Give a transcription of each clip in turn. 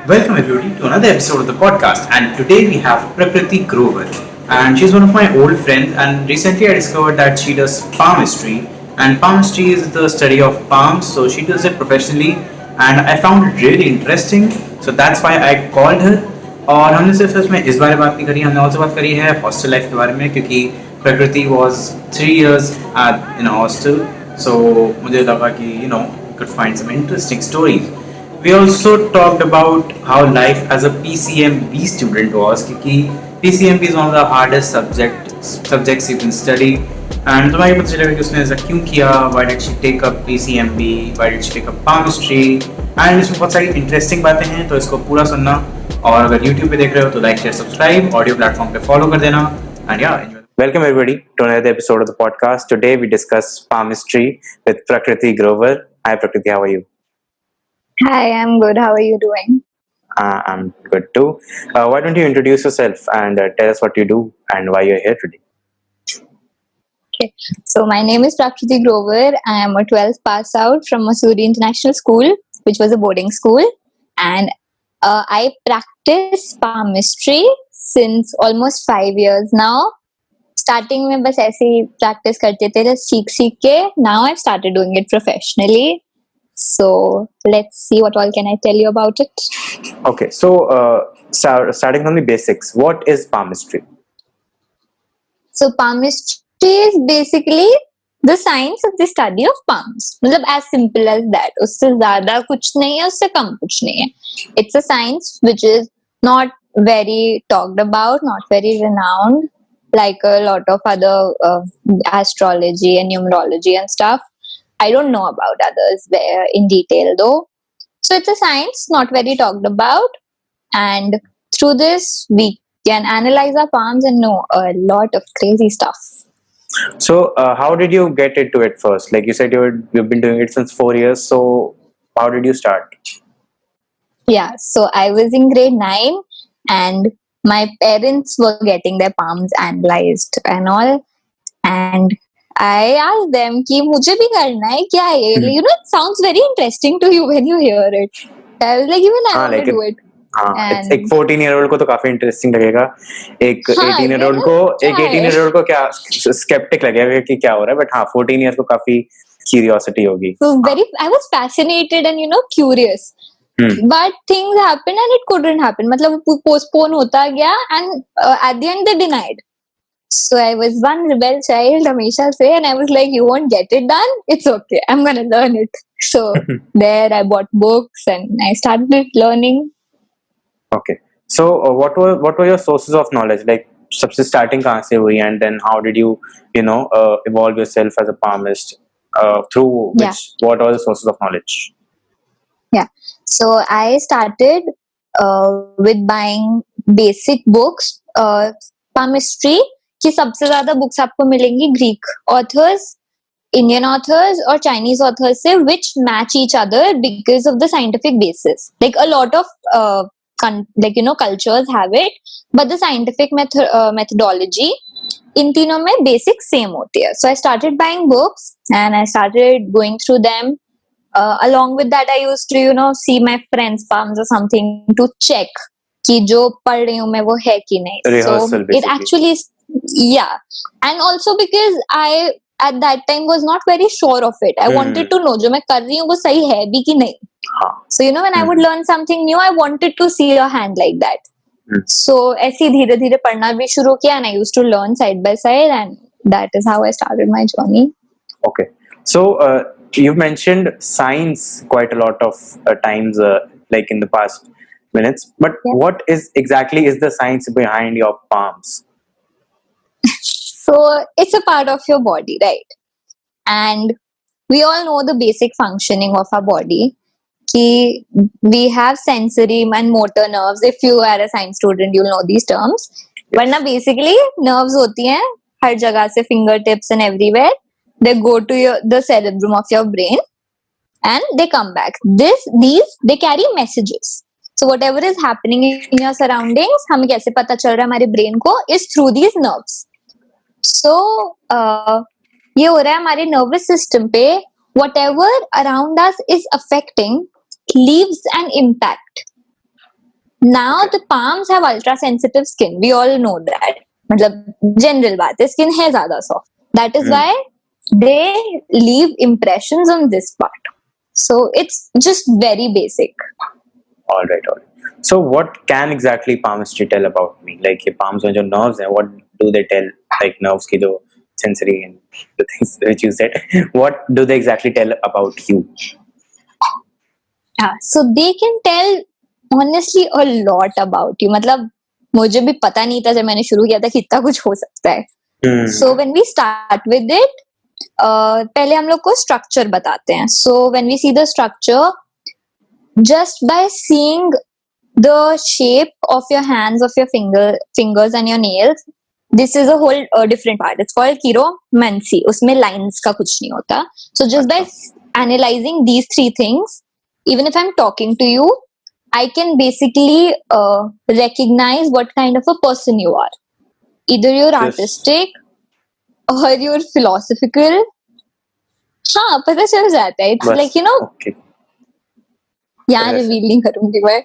Welcome everybody to another episode of the podcast. And today we have Prakriti Grover, and she's one of my old friends. And recently I discovered that she does palmistry, and palmistry is the study of palms. So she does it professionally, and I found it really interesting. So that's why I called her. और हमने सिर्फ इसमें इस बारे में बात नहीं करी, हमने और बात करी है हॉस्टल लाइफ के बारे में, क्योंकि प्रकृति was 3 years in a hostel. So मुझे लगा कि could find some interesting stories. We also talked about how life as a PCMB student was, क्योंकि PCMB is one of the hardest subjects you can study. And तुम्हें ये पता चलेगा कि उसने ऐसा क्यों किया, why did she take up PCMB, why did she take up palmistry, and इसमें बहुत सारी interesting बातें हैं, तो इसको पूरा सुनना. और अगर YouTube पे देख रहे हो तो like share subscribe, audio platform पे फॉलो कर देना. And yeah, enjoy. Welcome everybody to another episode of the podcast. Today we discuss palmistry with Prakriti Grover. Hi Prakriti, how are you? Hi, I'm good. How are you doing? I'm good too. Why don't you introduce yourself and tell us what you do and why you're here today? Okay. So my name is Prakriti Grover. I am a 12th pass out from Masuri International School, which was a boarding school. And I practice palmistry since almost 5 years now. Starting में बस ऐसे ही practice करते थे, सीख के. Now I've started doing it professionally. So let's see what all can I tell you about it. Okay, so starting from the basics, what is palmistry? So palmistry is basically the science of the study of palms. मतलब as simple as that. उससे ज़्यादा कुछ नहीं है, उससे कम कुछ नहीं है. It's a science which is not very talked about, not very renowned, like a lot of other astrology and numerology and stuff. I don't know about others in detail though. So it's a science not very talked about, and through this we can analyze our palms and know a lot of crazy stuff. So how did you get into it first? Like you said, you've been doing it since 4 years. So how did you start? Yeah, so I was in grade 9 and my parents were getting their palms analyzed and all, and I asked them कि मुझे भी करना है क्या है? It sounds very interesting to you when you hear it. I was like, even I want to do it. हाँ, एक 14-year-old को तो काफी इंटरेस्टिंग लगेगा. एक 18-year-old को क्या स्केप्टिक लगेगा कि क्या हो रहा है, बट हाँ 14 years को काफी क्यूरियोसिटी होगी. So I was fascinated and curious. But things happened and it couldn't happen. मतलब postpone होता गया and at the end they denied. So I was one rebel child हमेशा से, and I was like, you won't get it done? It's okay. I'm gonna learn it. So there I bought books and I started learning. Okay. So what were your sources of knowledge? Like सबसे starting कहाँ से हुई, and then how did you evolve yourself as a palmist? Through which, what are the sources of knowledge? Yeah. So I started with buying basic books. Palmistry की सबसे ज्यादा books आपको मिलेंगी Greek authors, Indian authors और Chinese authors से, which match each other because of the scientific basis. Like a lot of cultures have it, but the scientific methodology इन तीनों में basic same होती है. So I started buying books and I started going through them. Along with that, I used to see my friends' palms or something to check कि जो पढ़ रही हूँ मैं वो है कि नहीं. Rehearsal, so it actually, yeah, and also because I at that time was not very sure of it. I wanted to know जो मैं कर रही हूँ वो सही है भी कि नहीं. So when I would learn something new, I wanted to see your hand like that. So ऐसे ही धीरे धीरे पढ़ना भी शुरू किया, and I used to learn side by side, and that is how I started my journey. Okay, so you've mentioned science quite a lot of times, like in the past minutes, but what exactly is the science behind your palms? So it's a part of your body, right? And we all know the basic functioning of our body. कि we have sensory and motor nerves. If you are a science student, you'll know these terms. वरना basically nerves होती हैं हर जगह से, fingertips and everywhere. They go to the cerebrum of your brain and they come back. They carry messages. So whatever is happening in your surroundings, हमें कैसे पता चल रहा है हमारे brain को, is through these nerves. So ये हो रहा है हमारे nervous system पे, whatever around us is affecting leaves an impact. Now the palms have ultra sensitive skin. We all know that. मतलब general बात है, skin है ज़्यादा soft. That is why they leave impressions on this part. So it's just very basic. All right, all right. So what can exactly palmistry tell about me? Like ये palms में जो nerves हैं, what do they tell? Like nerves की जो sensory and the things which you said, what do they exactly tell about you? Yeah, so they can tell honestly a lot about you. मतलब मुझे भी पता नहीं था जब मैंने शुरू किया था कि इतना कुछ हो सकता है. So when we start with it, पहले हम लोग को structure बताते हैं. So when we see the structure, just by seeing the shape of your hands, of your fingers and your nails, this is a whole different part. It's called chiromancy. उसमें lines का कुछ नहीं होता. So just by analyzing these three things, even if I'm talking to you, I can basically recognize what kind of a person you are. Either you're Yes. artistic or you're philosophical. हाँ, पता चल जाता है. It's बस, like, you know, okay. यहाँ ऐसे. Reveal नहीं करूंगी मैं.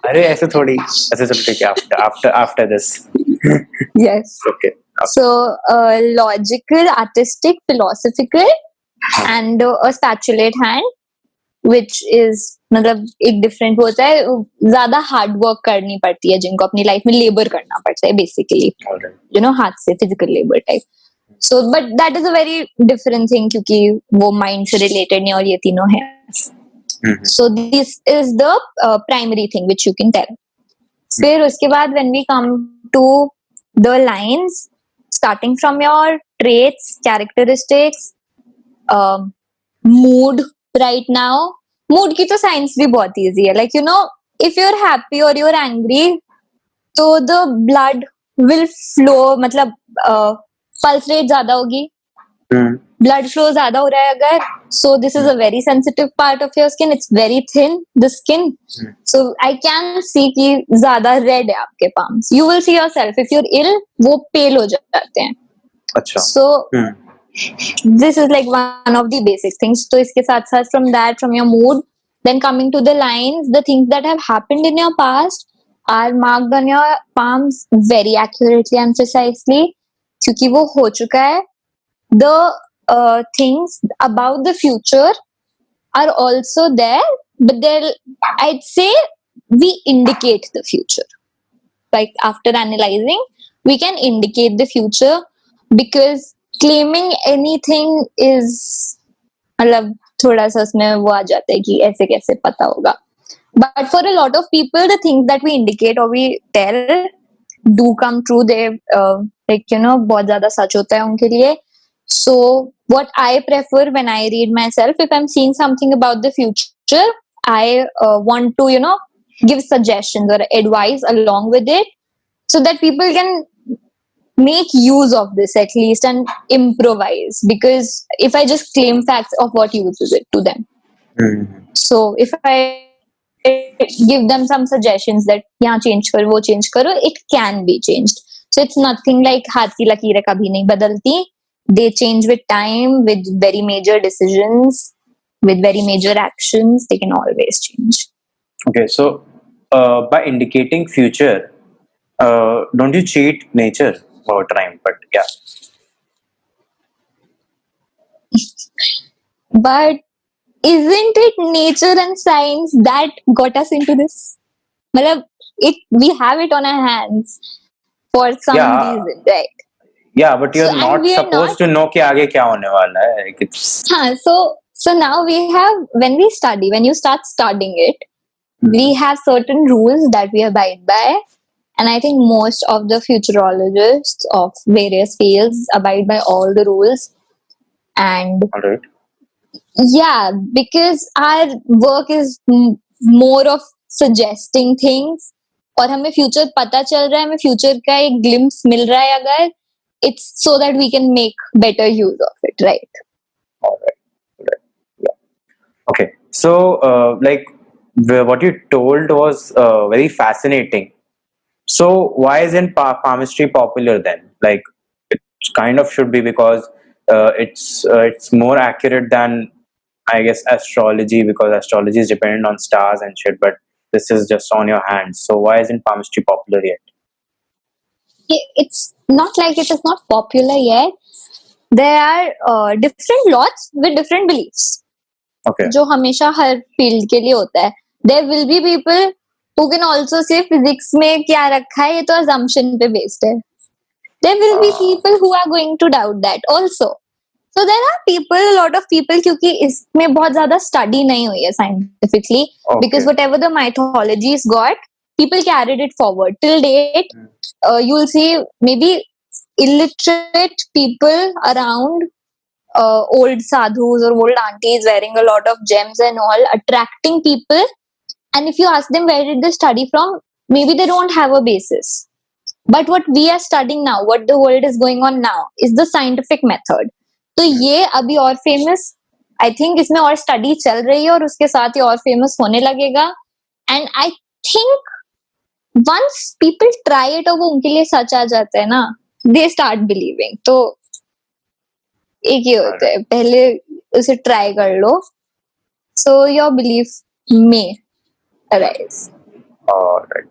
अरे ऐसे थोड़ी ऐसे चलो ठीक है after this. Yes. Okay. So logical, artistic, philosophical, and a spatulate hand, which is मतलब एक different होता है. ज़्यादा hard work करनी पड़ती है जिनको अपनी life में labor करना पड़ता है basically. All right. You know, हाथ से physical labor type. So but that is a very different thing क्योंकि वो mind से related नहीं और ये तीनों है. So this is the primary thing which you can tell. फिर उसके बाद when we come to the lines, starting from your traits, characteristics, mood right now. Mood की तो science भी बहुत easy है. Like, you know, if you're happy or you're angry, तो the blood will flow, मतलब pulse rate ज़्यादा होगी. Blood flow ज़्यादा हो रहा है अगर, so this is a very sensitive part of your skin. It's very thin, the skin. So I can see कि ज़्यादा red है आपके palms. You will see yourself. If you're ill, वो pale हो जाते हैं. अच्छा. So this is like one of the basic things. तो इसके साथ साथ from that, from your mood, then coming to the lines, the things that have happened in your past are marked on your palms very accurately and precisely क्योंकि वो हो चुका है. The things about the future are also there, but they'll, I'd say we indicate the future. Like after analyzing, we can indicate the future because claiming anything is मतलब थोड़ा सा उसमें वो आ जाता है कि ऐसे कैसे पता होगा. But for a lot of people, the things that we indicate or we tell do come true. They like, you know, बहुत ज़्यादा सच होता है उनके लिए. So what I prefer when I read myself, if I'm seeing something about the future, I want to, you know, give suggestions or advice along with it so that people can make use of this at least and improvise, because if I just claim facts, of what use is it to them? So if I give them some suggestions that यहाँ change करो, वो change करो, it can be changed. So it's nothing like हाथ की लकीरें कभी नहीं बदलती. They change with time, with very major decisions, with very major actions. They can always change. Okay, so by indicating future, don't you cheat nature over time? But yeah. But isn't it nature and science that got us into this? मतलब we have it on our hands for some reason, right? Yeah, but you're So, not and we are supposed to know कि आगे क्या होने वाला है. Like it's... हाँ, so now we have, when we study, when you start studying it, we have certain rules that we abide by. And I think most of the futurologists of various fields abide by all the rules. And All right. yeah, because our work is more of suggesting things. और हमें future पता चल रहा है, हमें future का एक glimpse मिल रहा है अगर, it's so that we can make better use of it, right? All right. Yeah. Okay. So, like, what you told was very fascinating. So, why isn't palmistry popular then? Like, it kind of should be, because it's more accurate than, I guess, astrology, because astrology is dependent on stars and shit. But this is just on your hands. So why isn't palmistry popular yet? It's not like it is not popular yet. There are different lots with different beliefs. Okay. जो हमेशा हर field के लिए होता है. There will be people who can also say physics में क्या रखा है, ये तो assumption पे based है. There will be people who are going to doubt that also. So there are people, a lot of people, क्योंकि इसमें बहुत ज्यादा study नहीं हुई है scientifically, because whatever the mythologies got, people carried it forward till date. You'll see maybe illiterate people around, old sadhus or old aunties wearing a lot of gems and all, attracting people. And if you ask them where did they study from, maybe they don't have a basis. But what we are studying now, what the world is going on now, is the scientific method. तो ये अभी और famous, I think इसमें और study चल रही है और उसके साथ ही और फेमस होने लगेगा. And I think once people try it और वो उनके लिए सच आ जाता है ना, दे स्टार्ट बिलीविंग. तो एक ही होता है, पहले उसे ट्राई कर लो, so your belief may arise. All right.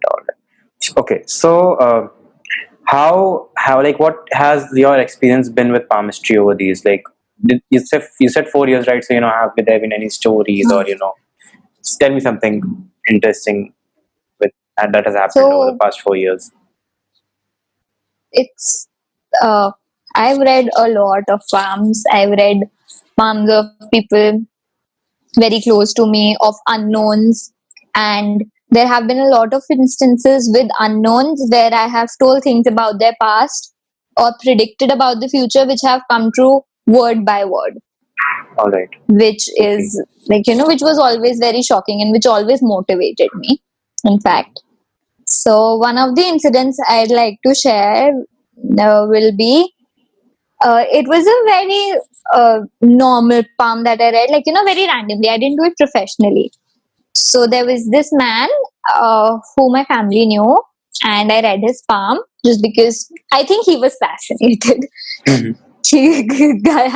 Okay, so how like what has your experience been with palmistry over these? Like, you said 4 years, right? So have there been any stories or just tell me something interesting with and that has happened over the past 4 years. It's I've read a lot of palms. I've read palms of people very close to me, of unknowns, and there have been a lot of instances with unknowns where I have told things about their past or predicted about the future which have come true word by word. All right. Which is like, which was always very shocking and which always motivated me, in fact. So one of the incidents I'd like to share will be, it was a very normal palm that I read, like, very randomly. I didn't do it professionally. So there was this man who my family knew, and I read his palm just because I think he was fascinated.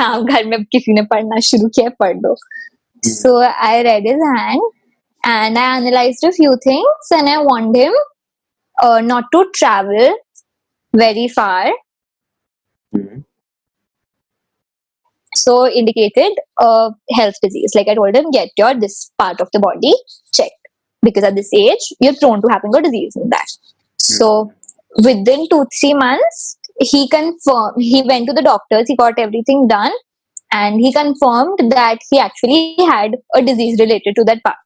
हाँ, घर में किसी ने पढ़ना शुरू किया, पढ़ दो. So I read his hand and I analyzed a few things, and I warned him not to travel very far. So indicated a health disease. Like I told him, get your this part of the body checked, because at this age you're prone to having a disease in that. So within 2-3 months, he went to the doctors, he got everything done, and he confirmed that he actually had a disease related to that part.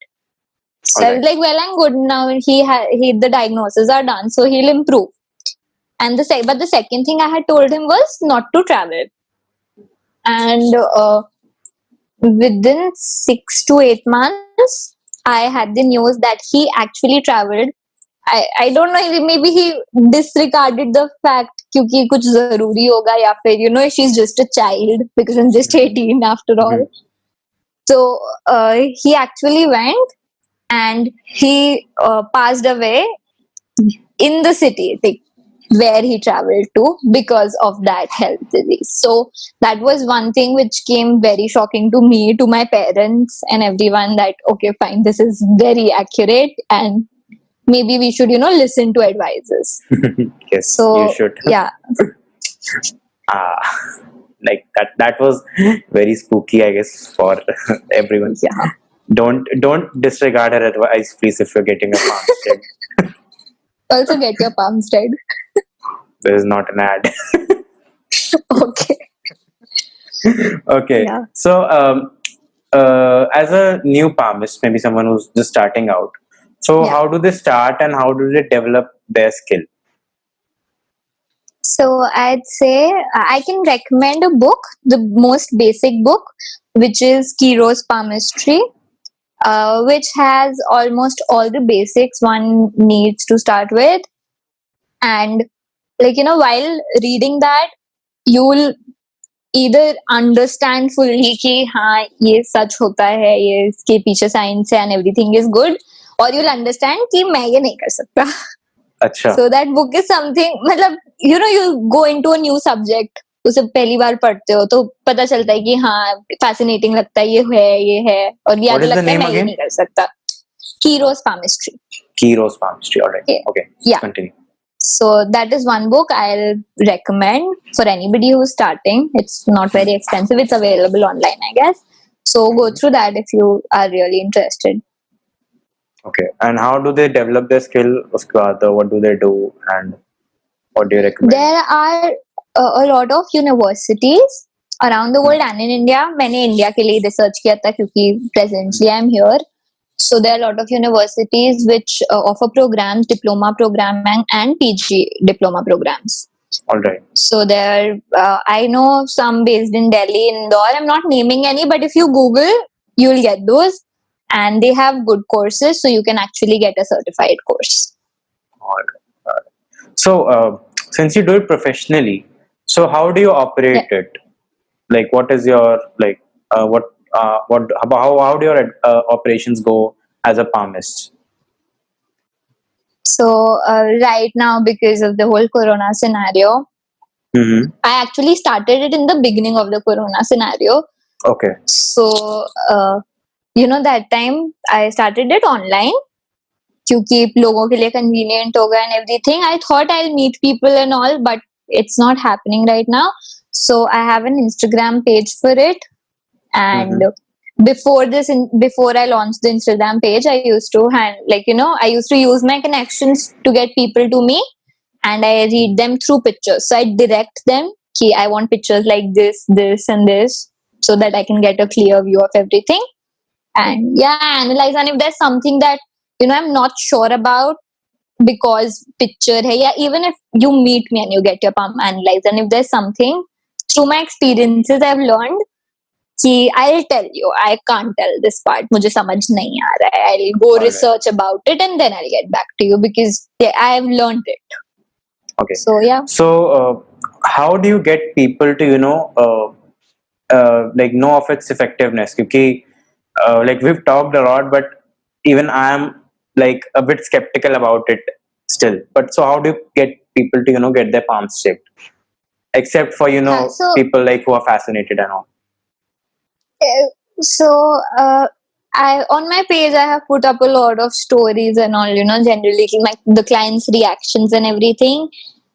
So I was like, well, I'm good now. The diagnoses are done, so he'll improve. And but the second thing I had told him was not to travel. And within 6 to 8 months, I had the news that he actually traveled. I don't know, maybe he disregarded the fact क्योंकि कुछ जरूरी होगा, या फिर she's just a child because I'm just 18 after all. So he actually went and he passed away in the city, like, where he traveled to, because of that health disease. So that was one thing which came very shocking to me, to my parents and everyone, that okay, fine, this is very accurate and maybe we should listen to advices. Yes, so you should. Yeah. Like that was very spooky, I guess, for everyone. Yeah. Don't disregard her advice, please, if you're getting a palm read. Also get your palms read. There is not an ad. Okay. Okay. Yeah. So as a new palmist, maybe someone who's just starting out, so how do they start and how do they develop their skill? So I'd say I can recommend a book, the most basic book, which is Kiro's Palmistry, which has almost all the basics one needs to start with. And while reading that, you'll either understand fully कि हाँ ये सच होता है, ये इसके पीछे science है and everything is good, or you'll understand कि मैं ये नहीं कर सकता. अच्छा. So that book is something, मतलब you go into a new subject, उसे पहली बार पढ़ते हो तो पता चलता है कि हाँ fascinating लगता है, ये है और ये आगे लगता है मैं ये नहीं कर सकता. Kiro's Palmistry. Kiro's Palmistry. All right. Okay. Okay. Yeah. Continue. So that is one book I'll recommend for anybody who's starting. It's not very expensive. It's available online, I guess. So go through that if you are really interested. Okay. And how do they develop their skill? उसके बाद what do they do and what do you recommend? There are a lot of universities around the world and in India. मैंने India के लिए research किया था क्योंकि presently I'm here. So there are a lot of universities which offer programs, diploma program and PG diploma programs. All right. So there, I know some based in Delhi, Indore. I'm not naming any, but if you Google, you'll get those, and they have good courses, so you can actually get a certified course. All right. So since you do it professionally, so how do you operate it? Like, what is your how do your operations go as a palmist? So right now, because of the whole Corona scenario, Mm-hmm. I actually started it in the beginning of the Corona scenario. Okay. So that time I started it online. क्योंकि लोगों के लिए convenient होगा and everything. I thought I'll meet people and all, but it's not happening right now. So I have an Instagram page for it, and before I launched the Instagram page, I used to I used to use my connections to get people to me, and I read them through pictures. So I direct them. Ki I want pictures like this, this, and this, so that I can get a clear view of everything. And yeah, I analyze. And if there's something that I'm not sure about because picture hai, yeah, even if you meet me and you get your palm analyzed, and if there's something through my experiences I've learned, कि I'll tell you, I can't tell this part, मुझे समझ नहीं आ रहा है. I'll go Alright. research about it and then I'll get back to you because I've learned it. Okay. So yeah. So how do you get people to know of its effectiveness? Because we've talked a lot, but even I am like a bit skeptical about it still. But so how do you get people to get their palms shaped? Except for So- people like who are fascinated and all. So I on my page I have put up a lot of stories and all, generally the clients' reactions and everything,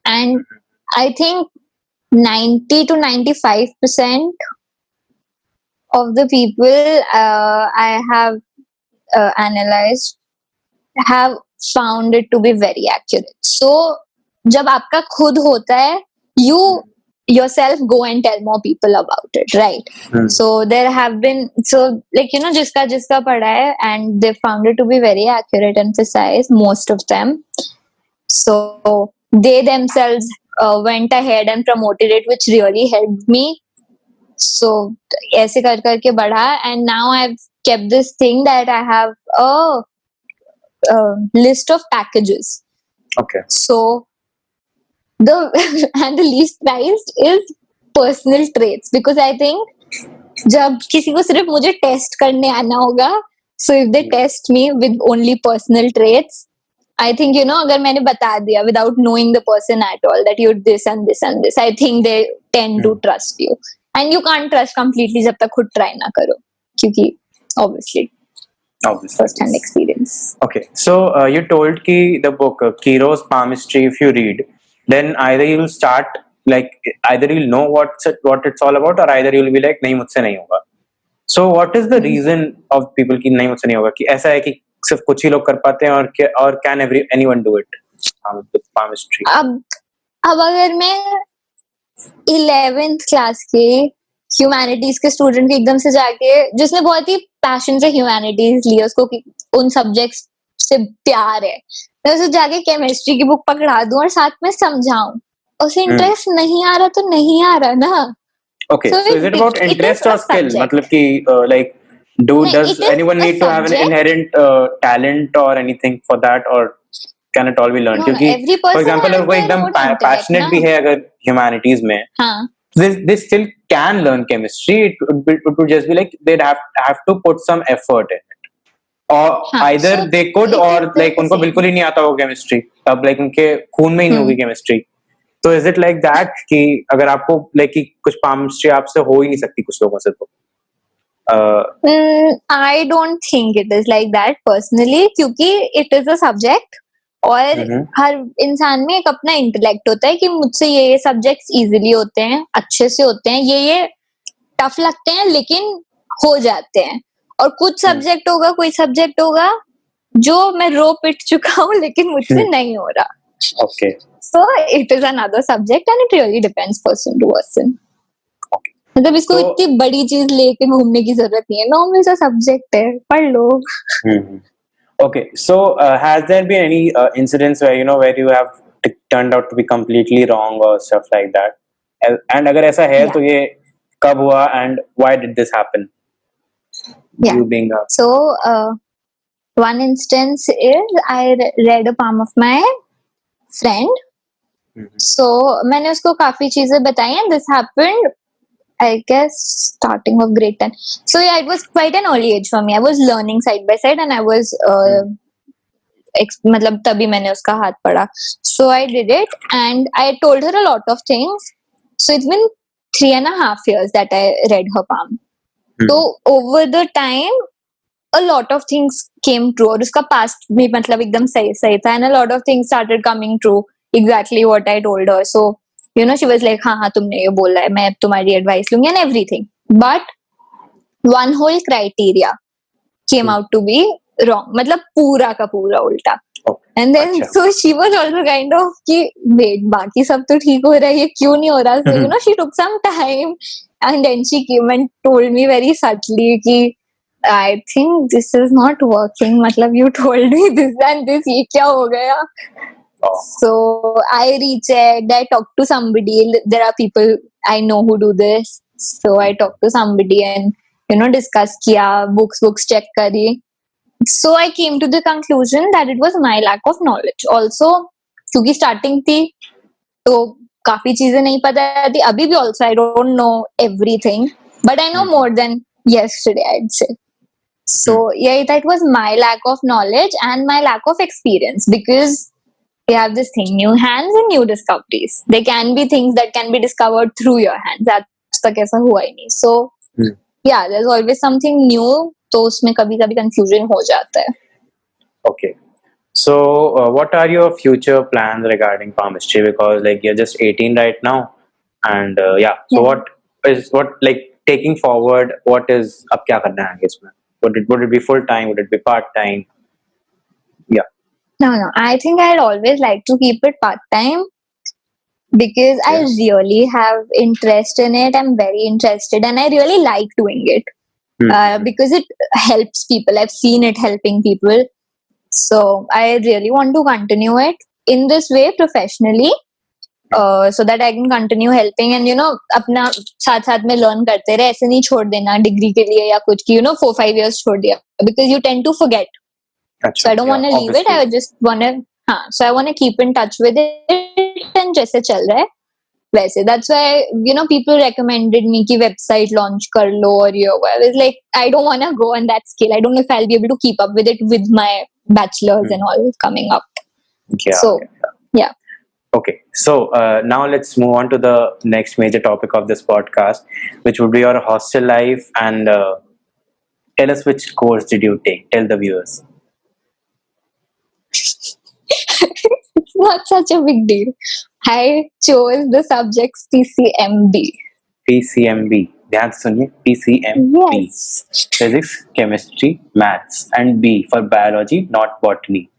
and I think 90 to 95% of the people I have analyzed have found it to be very accurate. So जब आपका खुद होता है, you yourself go and tell more people about it, right? So there have been जिसका पढ़ा है, and they found it to be very accurate and precise, most of them. So they themselves went ahead and promoted it, which really helped me. So ऐसे करके बढ़ा, and now I've kept this thing that I have a list of packages. Okay. So the least priced is personal traits, because I think जब किसी को सिर्फ मुझे test करने आना होगा, so if they test me with only personal traits, I think अगर मैंने बता दिया without knowing the person at all that you're this and this and this, I think they tend to trust you, and you can't trust completely जब तक खुद try ना करो, क्योंकि obviously first hand experience. Okay, so you told ki the book Kiro's Palmistry, if you read, then either you'll start either you'll know what it's all about, or either you'll be like नहीं मुझसे नहीं होगा. So what is the reason of people की नहीं मुझसे नहीं होगा, कि ऐसा है कि सिर्फ कुछ ही लोग कर पाते हैं, और can anyone do it with palmistry? अब अगर मैं 11th क्लास के ह्यूमैनिटीज के स्टूडेंट के एकदम से जाके, जिसने बहुत ही पैशन से ह्यूमैनिटीज लिया, उसको उन सब्जेक्ट्स से प्यार है, मैं उसे जाके केमिस्ट्री की बुक पकड़ा दूं और साथ में समझाऊं, उसे इंटरेस्ट नहीं आ रहा तो नहीं आ रहा ना. Okay, so is it about interest or skill? मतलब कि does anyone need to have an inherent talent or anything for that, or can it all be learned? क्योंकि for example अगर कोई एकदम passionate भी है अगर humanities में, they still can learn chemistry. It would just be like they'd have to put some effort in it, or either so they could, or उनको बिल्कुल ही नहीं आता हो chemistry, तब उनके खून में ही नहीं होगी chemistry. So is it like that कि अगर आपको कि कुछ palmistry आपसे हो ही नहीं सकती कुछ लोगों से, तो I don't think it is like that personally, क्योंकि it is a subject और हर इंसान में एक अपना इंटेलेक्ट होता है कि मुझसे ये सब्जेक्ट्स इजीली होते हैं, अच्छे से होते हैं, ये टफ लगते हैं लेकिन हो जाते हैं, और कुछ सब्जेक्ट होगा, कोई सब्जेक्ट होगा जो मैं रो पिट चुका हूँ लेकिन मुझसे नहीं हो रहा. Okay. So it is another subject and it really depends person to person. मतलब इसको So- इतनी बड़ी चीज लेके घूमने की जरूरत नहीं है, नॉर्मल सा सब्जेक्ट है, पढ़ लो. Okay, so has there been any incidents where where you have turned out to be completely wrong or stuff like that? And अगर ऐसा है Yeah. तो ये कब हुआ and why did this happen? Yeah. You being a So one instance is I read a poem of my friend. So मैंने उसको काफी चीजें बताई and this happened I guess starting of grade 10. So yeah, it was quite an early age for me. I was learning side by side and I was मतलब तभी मैंने उसका हाथ पढ़ा. So I did it and I told her a lot of things. So it's been 3.5 years that I read her poem. So over the time a lot of things came true और उसका past भी मतलब एकदम सही सही था and a lot of things started coming true exactly what I told her. So she was like हाँ तुमने ये बोला है, मैं तुम्हारी एडवाइस लूंगी and everything, but one whole criteria came out to be wrong, मतलब पूरा का पूरा उल्टा. And then अच्छा. so she was also kind of कि wait बाकी सब तो ठीक हो रहा है, ये क्यों नहीं हो रहा. So she took some time and then she came and told me very subtly कि I think this is not working, मतलब you told me this and this, ये क्या हो गया. So I rechecked, I talked to somebody. There are people I know who do this. So I talked to somebody and discuss किया, books check करी. So I came to the conclusion that it was my lack of knowledge. Also क्योंकि starting थी तो काफी चीजें नहीं पता थी. अभी भी also I don't know everything, but I know more than yesterday, I'd say. So yeah, that was my lack of knowledge and my lack of experience, because you have this thing, new hands and new discoveries. There can be things that can be discovered through your hands. That's तक ऐसा हुआ ही नहीं. So yeah, there's always something new. तो उसमें कभी कभी confusion हो जाता है. Okay. So what are your future plans regarding palmistry? Because like you're just 18 right now, and yeah. So what like taking forward? What is अब क्या करना है आगे इसमें? Would it be full time? Would it be part time? Yeah. No, I think I'd always like to keep it part time because I really have interest in it. I'm very interested and I really like doing it because it helps people. I've seen it helping people. So I really want to continue it in this way professionally so that I can continue helping and अपना साथ साथ में learn करते रहे. ऐसे नहीं छोड़ देना डिग्री के लिए या कुछ कि 4-5 years छोड़ दिया, because you tend to forget. So I don't want to leave it. I just want to so I want to keep in touch with it and जैसे चल रहा है वैसे. That's why people recommended me कि website launch कर लो और ये. I was like I don't want to go on that scale. I don't know if I'll be able to keep up with it with my bachelor's and all coming up. Yeah. So yeah. Okay, so now let's move on to the next major topic of this podcast, which would be your hostel life. And tell us which course did you take? Tell the viewers. It's not such a big deal. I chose the subjects PCMB. PCMB. ध्यान से सुनिए. PCMB. Yes. Physics, chemistry, maths, and B for biology, not botany.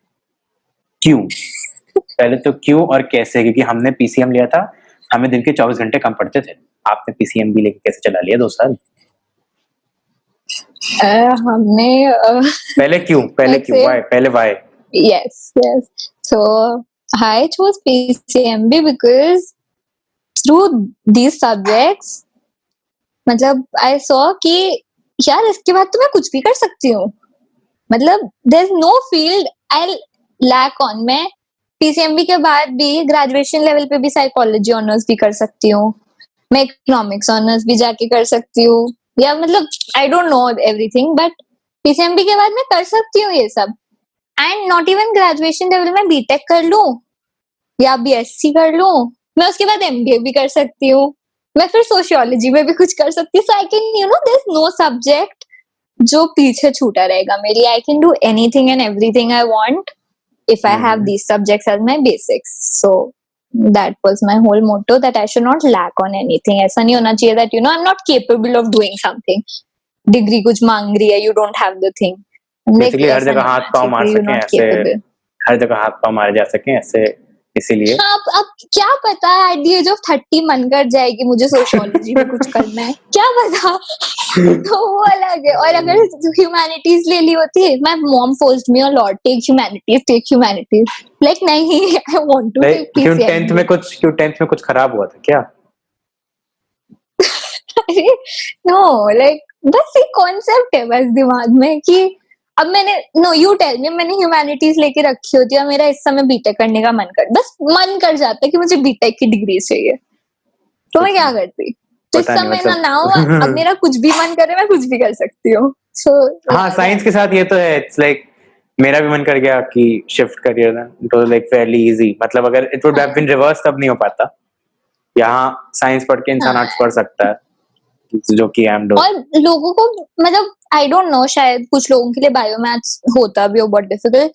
क्यों? पहले तो क्यों और कैसे, क्योंकि हमने PCM लिया था, हमें दिन के 24 घंटे कम पड़ते थे. आपने PCMB लेके कैसे चला लिया 2 साल? हमने पहले क्यों? Why? पहले why? Yes. So I chose PCMB because through these subjects, मतलब I saw कि यार इसके बाद तो मैं कुछ भी कर सकती हूँ. मतलब there's no field I'll lack on. मैं PCMB के बाद भी ग्रेजुएशन लेवल पे भी साइकोलॉजी ऑनर्स भी कर सकती हूँ, मैं इकोनॉमिक्स ऑनर्स भी जाके कर सकती हूँ, या मतलब I don't know everything, but PCMB के बाद मैं कर सकती हूँ ये सब. And not even graduation level में बीटेक कर लूँ या BSc कर लूँ, मैं उसके बाद MBA भी कर सकती हूँ, मैं फिर सोशियोलॉजी में भी कुछ कर सकती हूँ. So I can there is no subject जो पीछे छूटा रहेगा मेरी. I can do anything and everything I want if I have these subjects as my basics. So that was my whole motto, that I should not lack on anything. ऐसा नहीं होना चाहिए that I'm not capable of doing something. Degree कुछ मांग रही है, you don't have the thing. Basically हर ऐसा जगह नहीं हाथ होना पाँव चाहिए मार कि you're सकें not ऐसे, capable. हर जगह हाथ पाँव मारे जा सकें ऐसे, इसीलिए. हाँ, अब क्या पता एट द एज ऑफ 30 मन कर जाए कि मुझे सोशियोलॉजी में कुछ करना है, क्या पता. तो वो अलग है. और अगर ह्यूमैनिटीज ले ली होती, my mom forced me a lot, take humanities. Like नहीं, आई वांट टू टेक क्यों पीसीएम. 10th में कुछ खराब हुआ था क्या? नो, लाइक बस एक कॉन्सेप्ट है बस दिमाग में कि अब मैंने, नो यू टेल मी, मैंने ह्यूमैनिटीज लेके रखी होती है और मेरा इस समय बीटेक करने का बस मन कर जाता है कि मुझे बीटेक की डिग्री चाहिए, तो मैं क्या करती. तो इस पता नहीं, समय मतलब ना हुआ, अब मेरा कुछ भी मन करे मैं कुछ भी कर सकती हूँ. सो हाँ, साइंस के साथ ये तो है. इट्स लाइक मेरा भी मन कर गया कि शिफ्ट करियर ना, तो लाइक फेयरली इजी. मतलब अगर it would have been reverse तब नहीं हो पाता. यहाँ साइंस पढ़ के इंसान आर्ट्स पढ़ सकता है, जो कि आई एम डूइंग. और लोगों को, मतलब आई डोंट नो, शायद कुछ लोगों के लिए बायो मैथ्स होता भी हो बहुत डिफिकल्ट.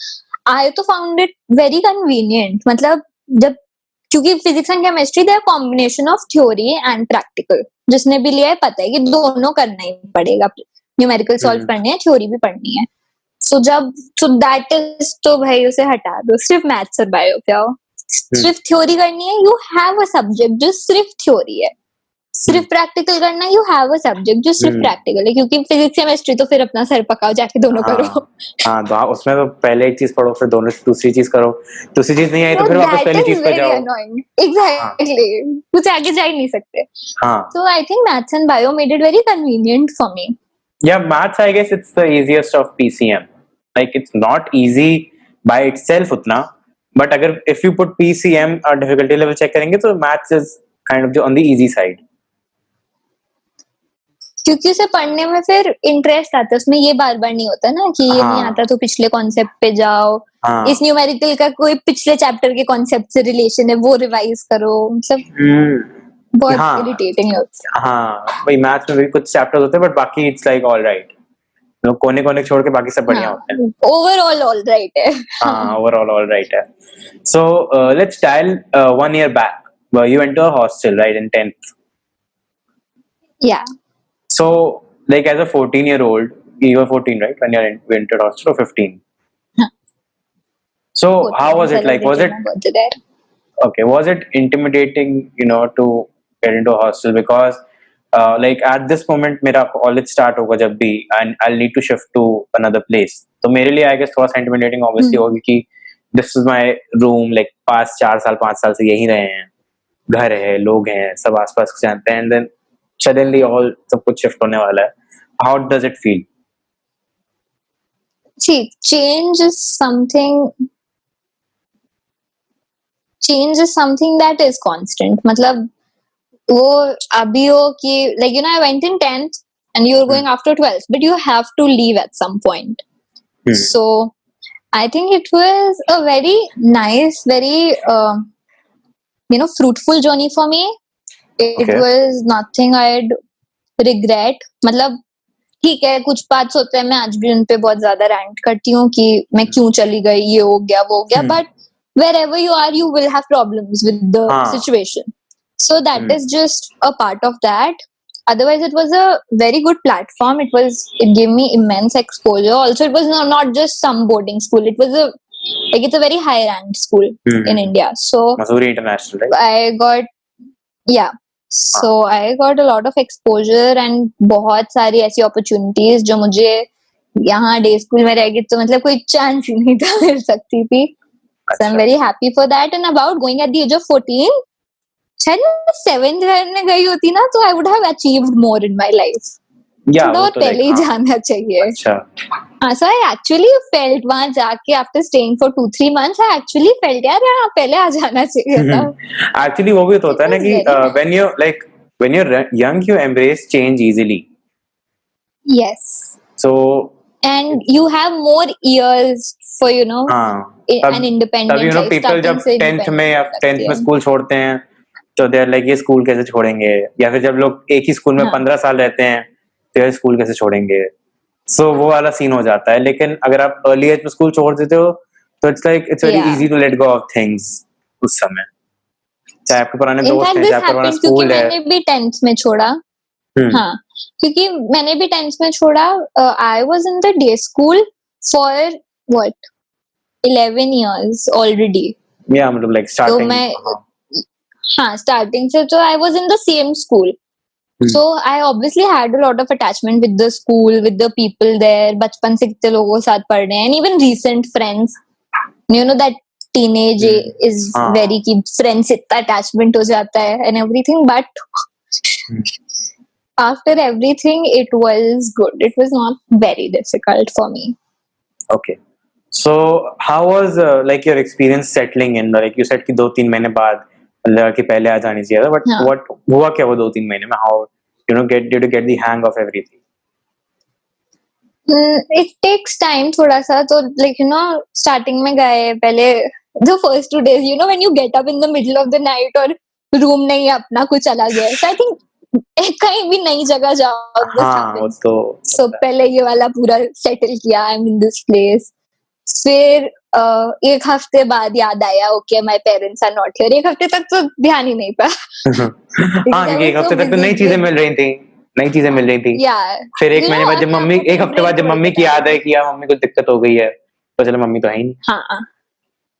आई तो फाउंड इट वेरी कन्वीनियंट. मतलब जब, क्योंकि physics and chemistry they are combination of theory and practical. जिसने भी लिया है पता है कि दोनों करना ही पड़ेगा. न्यूमेरिकल सॉल्व करने हैं, थ्योरी भी पढ़नी है. सो दैट इज, तो भाई उसे हटा दो, सिर्फ मैथ्स और बायो पे आओ. सिर्फ थ्योरी करनी है, यू हैव अ सब्जेक्ट जो सिर्फ थ्योरी है. सिर्फ प्रैक्टिकल करना, यू हैव अ सब्जेक्ट जो सिर्फ प्रैक्टिकल है. क्योंकि फिजिक्स केमिस्ट्री तो फिर अपना सर पकाओ जाके दोनों करो. हाँ, तो उसमें तो पहले एक चीज पढ़ो, फिर दूसरी चीज करो. दूसरी चीज नहीं आई तो So फिर वापस that पहली is चीज पे very जाओ. annoying. Exactly. कुछ आगे जा ही नहीं सकते. हाँ. So I think maths and bio made it very convenient for me. Yeah, maths, I guess it's the easiest of PCM. Like it's not easy by itself उतना, but अगर if you put PCM और difficulty level check करेंगे तो maths is kind of on the easy side. क्योंकि उसे पढ़ने में फिर इंटरेस्ट आता है, उसमें ये बार बार नहीं होता ना कि ये नहीं आता तो पिछले कॉन्सेप्ट पे जाओ. इस न्यूमेरिकल का कोई पिछले चैप्टर के कॉन्सेप्ट से रिलेशन है, वो रिवाइज करो. मतलब बहुत इरिटेटिंग होता है. हाँ, भाई मैथ्स में भी कुछ चैप्टर्स होते हैं, बट बाकी इट्स लाइक ऑल राइट. कोने कोने छोड़ के बाकी सब बढ़िया होते हैं. ओवरऑल ऑल राइट है. हाँ, ओवरऑल ऑल राइट है. So let's dial 1 year back. You went to a hostel, right, in 10th. Yeah. So, like as a 14-year-old, you were 14, right, when you entered hostel, or 15? So, how was it? Like, was it okay? Was it intimidating, to get into a hostel? Because, like at this moment, मेरा college start होगा जब भी, and I'll need to shift to another place. तो मेरे लिए I guess थोड़ा सा intimidating obviously होगी कि this is my room, like 5 साल से यहीं रहे हैं, घर है, लोग हैं, सब आसपास जानते हैं, and then suddenly all सब कुछ शिफ्ट होने वाला है. How does it feel? See, change is something that is constant. मतलब वो अभी हो कि like I went in 10th and you were going after 12th, but you have to leave at some point. So I think it was a very nice, very fruitful journey for me. It was nothing I'd regret. मतलब ठीक है, कुछ बात होते हैं, मैं आज भी उन पे बहुत ज्यादा रैंट करती हूँ कि मैं क्यों चली गई, ये हो गया वो हो गया, but wherever you are you will have problems with the situation. So that is just a part of that. Otherwise it was a very good platform. It gave me immense exposure. Also it was not just some boarding school, it was it's a very high ranked school in India. So Missouri International, right? So I got a lot of exposure and बहुत सारी ऐसी opportunities जो मुझे यहाँ day school में रह गई तो मतलब कोई चांस ही नहीं था मिल सकती थी. So I'm very happy for that. And about going at the age of 14, शायद मैं 7th में गई होती ना तो I would have achieved more in my life. थोड़ा पहले ही जाना चाहिए. अच्छा. So I actually felt वहाँ जाके after staying for 2-3 months, I actually felt यार यहाँ पहले आ जाना चाहिए था. Actually वो भी तो होता है ना कि when you're young you embrace change easily. Yes. So and you have more years for an independent life. People जब 10th में या 10th में स्कूल छोड़ते हैं तो they are like ये स्कूल कैसे छोड़ेंगे, या फिर जब लोग एक ही स्कूल में 15 साल रहते हैं तो ये स्कूल कैसे छोड़ेंगे. सो वो वाला सीन हो जाता है, लेकिन अगर आप अर्ली एज में स्कूल छोड़ देते हो तो it's like it's very Yeah. Easy to let go of things उस समय, चाहे आपके पुराने दोस्त इनफैक्ट हैं, दिस चाहे आपका पुराना हैपेंड क्योंकि स्कूल है। मैंने भी 10th में छोड़ा. हाँ, क्योंकि मैंने भी 10th में छोड़ा. I was in the day school for what 11 years already. या मतलब लाइक तो स्टार्टिंग। मैं हाँ स्टार्टिंग से तो I was in the same school. So I obviously had a lot of attachment with the school, with the people there. बचपन से कितने लोगों के साथ पढ़ रहे हैं, and even recent friends. You know that teenage is हाँ. very की friends से इतना attachment हो जाता है and everything. But after everything, it was good. It was not very difficult for me. Okay. So how was like your experience settling in? Like you said कि 2-3 महीने बाद लड़के पहले आ जानी चाहिए था, but हाँ. what हुआ क्या वो 2-3 महीने में? How did you get the hang of everything? It takes time थोड़ा सा. तो like starting में गए पहले the first 2 days when you get up in the middle of the night और room नहीं है अपना, कुछ अलग है. So I think कहीं भी नई जगह जाओ this हाँ वो happens. तो So पहले ये वाला पूरा settle किया, I'm in this place. फिर एक हफ्ते बाद याद आया okay my parents are not here. एक हफ्ते तक तो ध्यान ही नहीं था. हाँ क्योंकि एक हफ्ते तक तो नई चीजें मिल रही थी. Yeah. फिर एक महीने बाद जब मम्मी, एक हफ्ते बाद जब मम्मी की याद है कि यार मम्मी को दिक्कत हो गई है, तो चलो मम्मी तो है ही नहीं. हाँ.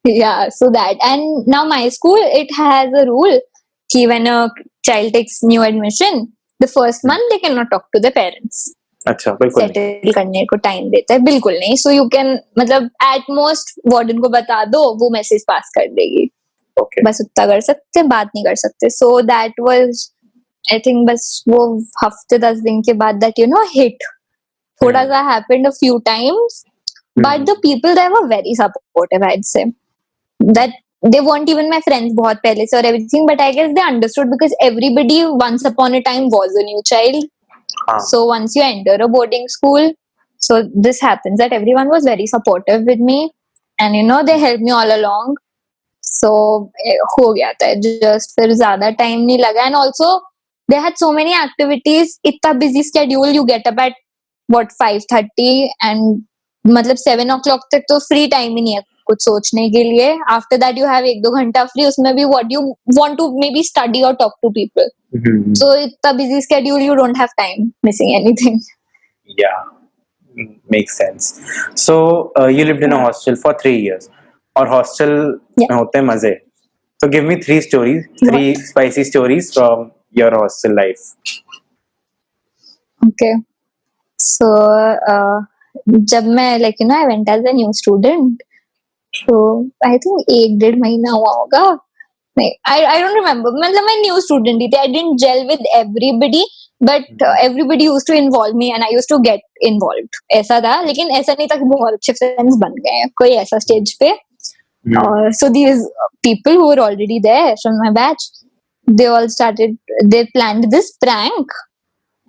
Yeah, so that. And now my school, it has a rule कि when a child takes new admission, the first month they cannot talk to the parents. अच्छा बिल्कुल नहीं. Settle करने को टाइम देता है, बिल्कुल नहीं. So you can मतलब at most वार्डन को बता दो, वो मैसेज पास कर देगी. Okay. बस उतना कर सकते, बात नहीं कर सकते. So that was I think बस वो हफ्ते 10 दिन के बाद that hit. थोड़ा सा happened a few times, but the people there were very supportive, I'd say. That they weren't even my friends बहुत पहले से और everything, but I guess they understood because everybody once upon a time was a new child. हाँ. So once you enter a boarding school, so this happens that everyone was very supportive with me, and they helped me all along. So हो गया था. Just फिर ज़्यादा time नहीं लगा, and also they had so many activities. इतना busy schedule. You get up at what 5:30 and मतलब 7 o'clock तक तो free time ही नहीं है कुछ सोचने के लिए. After that you have 1-2 घंटा free. उसमें भी what you want to maybe study or talk to people. So इतना busy schedule, you don't have time missing anything. Yeah, makes sense. So you lived in a hostel for 3 years, और hostel में होते हैं मजे. So give me 3 stories, 3 spicy stories from your hostel life. Okay. So जब मैं I went as a new student, so I think 1-1.5 महीना हुआ होगा. I don't remember. मतलब मैं new student ही थी. I didn't gel with everybody, but everybody used to involve me and I used to get involved. ऐसा था, लेकिन ऐसा नहीं था कि बहुत अच्छे friends बन गए हैं कोई ऐसा stage पे. So these people who were already there from my batch, they planned this prank,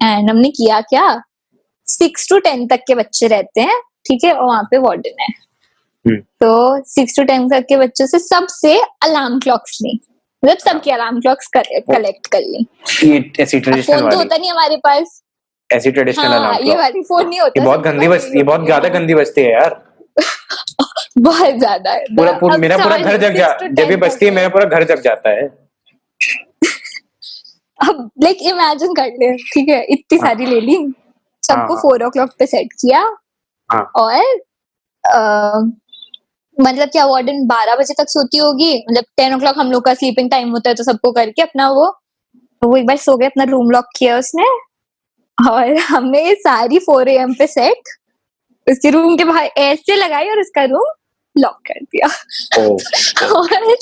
and हमने किया क्या, 6 to 10 तक के बच्चे रहते हैं, ठीक है, और वहाँ पे वार्डन है. तो 6 to 10 तक के बच्चों से सबसे अलार्म क्लॉक्स ली, मतलब सबकी अलार्म क्लॉक्स कलेक्ट कर ली. ऐसी ट्रेडिशनल फोन तो होता नहीं हमारे पास. ऐसी ट्रेडिशनल हाँ, ये वाली फोन नहीं होता. ये बहुत गंदी बजती, ये बहुत ज्यादा गंदी बजती है यार. बहुत ज्यादा. मेरा पूरा घर जग जाता है जब ये बजती है. मेरा पूरा घर जग जाता है. अब लाइक इमेजिन कर ले, ठीक है, इतनी सारी ले ली, सबको 4 o'clock पे सेट किया. और मतलब क्या वार्डन 12 बजे तक सोती होगी, मतलब 10 o'clock हम लोग का स्लीपिंग टाइम होता है, तो सबको करके अपना वो एक बार सो गए, अपना रूम लॉक किया उसने, और हमने ये सारी 4 AM पे सेट उसके रूम के बाहर ऐसे लगाई और उसका रूम लॉक कर दिया. और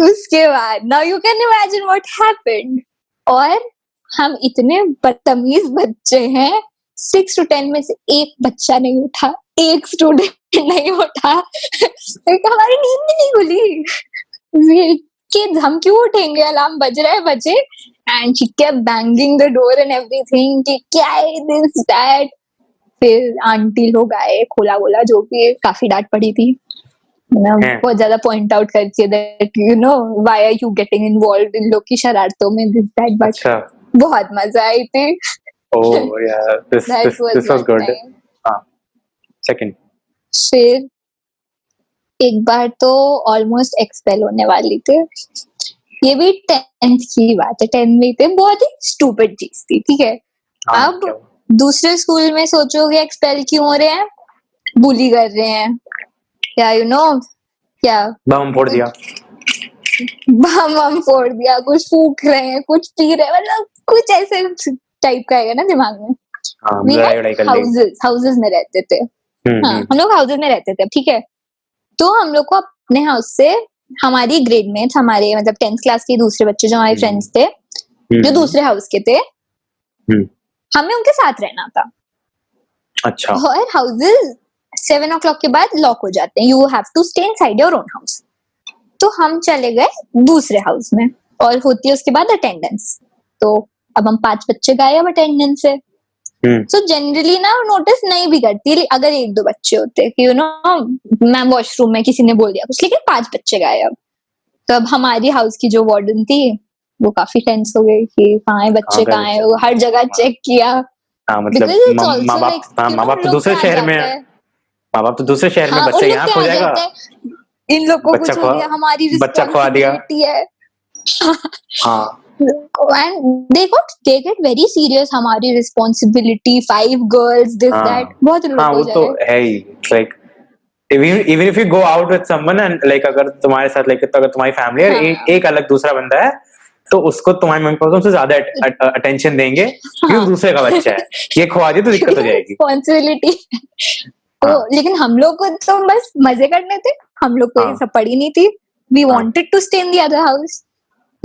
उसके बाद now you can imagine what happened. और हम इतने बदतमीज बच्चे हैं, 6 to 10 में से एक बच्चा नहीं उठा, एक स्टूडेंट नहीं उठा. हमारी नींद भी नहीं खुली. किड्स हम क्यों उठेंगे, अलार्म बज रहा है बजे. And she kept banging the door and everything कि क्या है दिस दैट. फिर आंटी लोग आए, खोला बोला, जो भी, काफी डांट पड़ी थी. बहुत ज्यादा पॉइंट आउट करके that why are you getting involved in लोग की शरारतों में, दिस दैट. बट बहुत मजा आई थी. Oh yeah, That was this was one good. time. हाँ, second. फिर एक बार तो ऑलमोस्ट एक्सपेल होने वाली थी, ये भी 10th की बात है, 10th में थे, बहुत ही स्टूपिड चीज थी, ठीक है। हाँ, अब क्या? दूसरे स्कूल में सोचोगे एक्सपेल क्यों हो रहे हैं, बुली कर रहे हैं, या यू नो क्या, बम फोड़ दिया. बम बम फोड़ दिया, कुछ फूक रहे हैं, कुछ पी रहे हैं, मतलब कुछ ऐसे टाइप का है ना दिमाग में। हाँ, We लड़ाई had वड़ाई कर ली. हाउसेस में रहते थे, हाँ हम लोग हाउसेस में रहते थे, ठीक है। तो हम लोग को अपने हाउस से हमारी ग्रेड में हमारे मतलब 10th क्लास के दूसरे बच्चे जो हमारे फ्रेंड्स थे, जो दूसरे हाउस के थे, हमें उनके साथ रहना था। अच्छा. और हाउसेस 7 o'clock के बाद लॉक हो जाते हैं, you have to stay inside your own house. तो हम चले गए दूसरे हाउस में, और होती है उसके बाद अटेंडेंस। तो अब हम 5 बच्चे गायब अटेंडेंस से। सो जनरली ना नोटिस नहीं भी करती अगर 1-2 बच्चे होते कि यू नो मैम वॉशरूम में किसी ने बोल दिया कुछ, लेकिन 5 बच्चे गायब। तो अब हमारी हाउस की जो वार्डन थी वो काफी टेंस हो गई कि कहाँ है बच्चे, कहाँ है, वो हर जगह चेक किया। हाँ, मतलब Because it's माँ also बाप, like, हाँ, you माँ know, बाप तो उन लोग दूसरे पे आ शहर में जाता है. है। माँ बाप तो दूसरे शहर में, हाँ, बच्चा उन लोग यहाँ पे खो आ जाएगा. जाता है, इन लोग को बच्चा कुछ हो गया, हमारी बच्चा खवा दिया. रिस्पॉन्सिबिलिटी है। हाँ, And they get very serious, हमारी रिस्पॉन्सिबिलिटी, 5 girls, this हाँ, that, बहुत लोग हाँ, हो वो तो जाए। है ही. Like even if you go out with someone and like अगर तुम्हारे साथ like अगर तुम्हारी फैमिली है, एक अलग दूसरा बंदा है, तो उसको तुम्हारी मम्मी पापा तुमसे ज्यादा अटेंशन देंगे क्योंकि वो दूसरे का बच्चा है. ये खवा दिया तो दिक्कत हो जाएगी. रिस्पॉन्सिबिलिटी। तो हाँ. लेकिन हम लोग को तो बस मजे करने थे, हम लोग को ये हाँ. सब पड़ी नहीं थी। वी हाँ. Wanted to stay in the other house,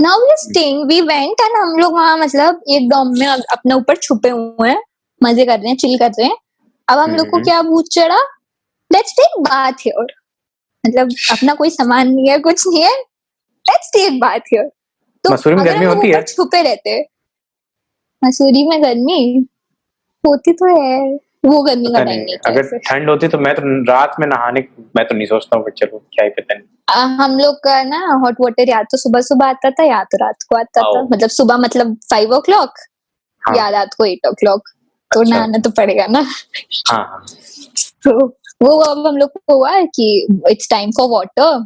now we are staying, we went, and हम लोग वहां मतलब एक डॉम में अपने ऊपर छुपे हुए हैं, मजे कर रहे हैं, चिल कर रहे हैं। अब हम लोग को क्या भूत चढ़ा, लेट्स टेक बाथ हियर, मतलब अपना कोई सामान नहीं है, कुछ नहीं है, लेट्स टेक बाथ हियर। तो मसूरी में अगर गर्मी हम लोग होती है? ऊपर छुपे रहते, मसूरी में गर्मी होती तो है, वो गर्मी का पता टाइम नहीं, नहीं था अगर ऐसे। ठंड होती तो मैं तो रात में नहाने, मैं तो नहीं सोचता हूँ, बट चलो क्या ही पता नहीं. हम लोग का ना हॉट वाटर या तो सुबह सुबह आता था या तो रात को आता था, मतलब सुबह मतलब 5 o'clock हाँ. या रात को 8 o'clock। तो अच्छा. नहाना तो पड़ेगा ना। हाँ, हाँ. तो वो अब हम लोग को हुआ कि इट्स टाइम फॉर वाटर,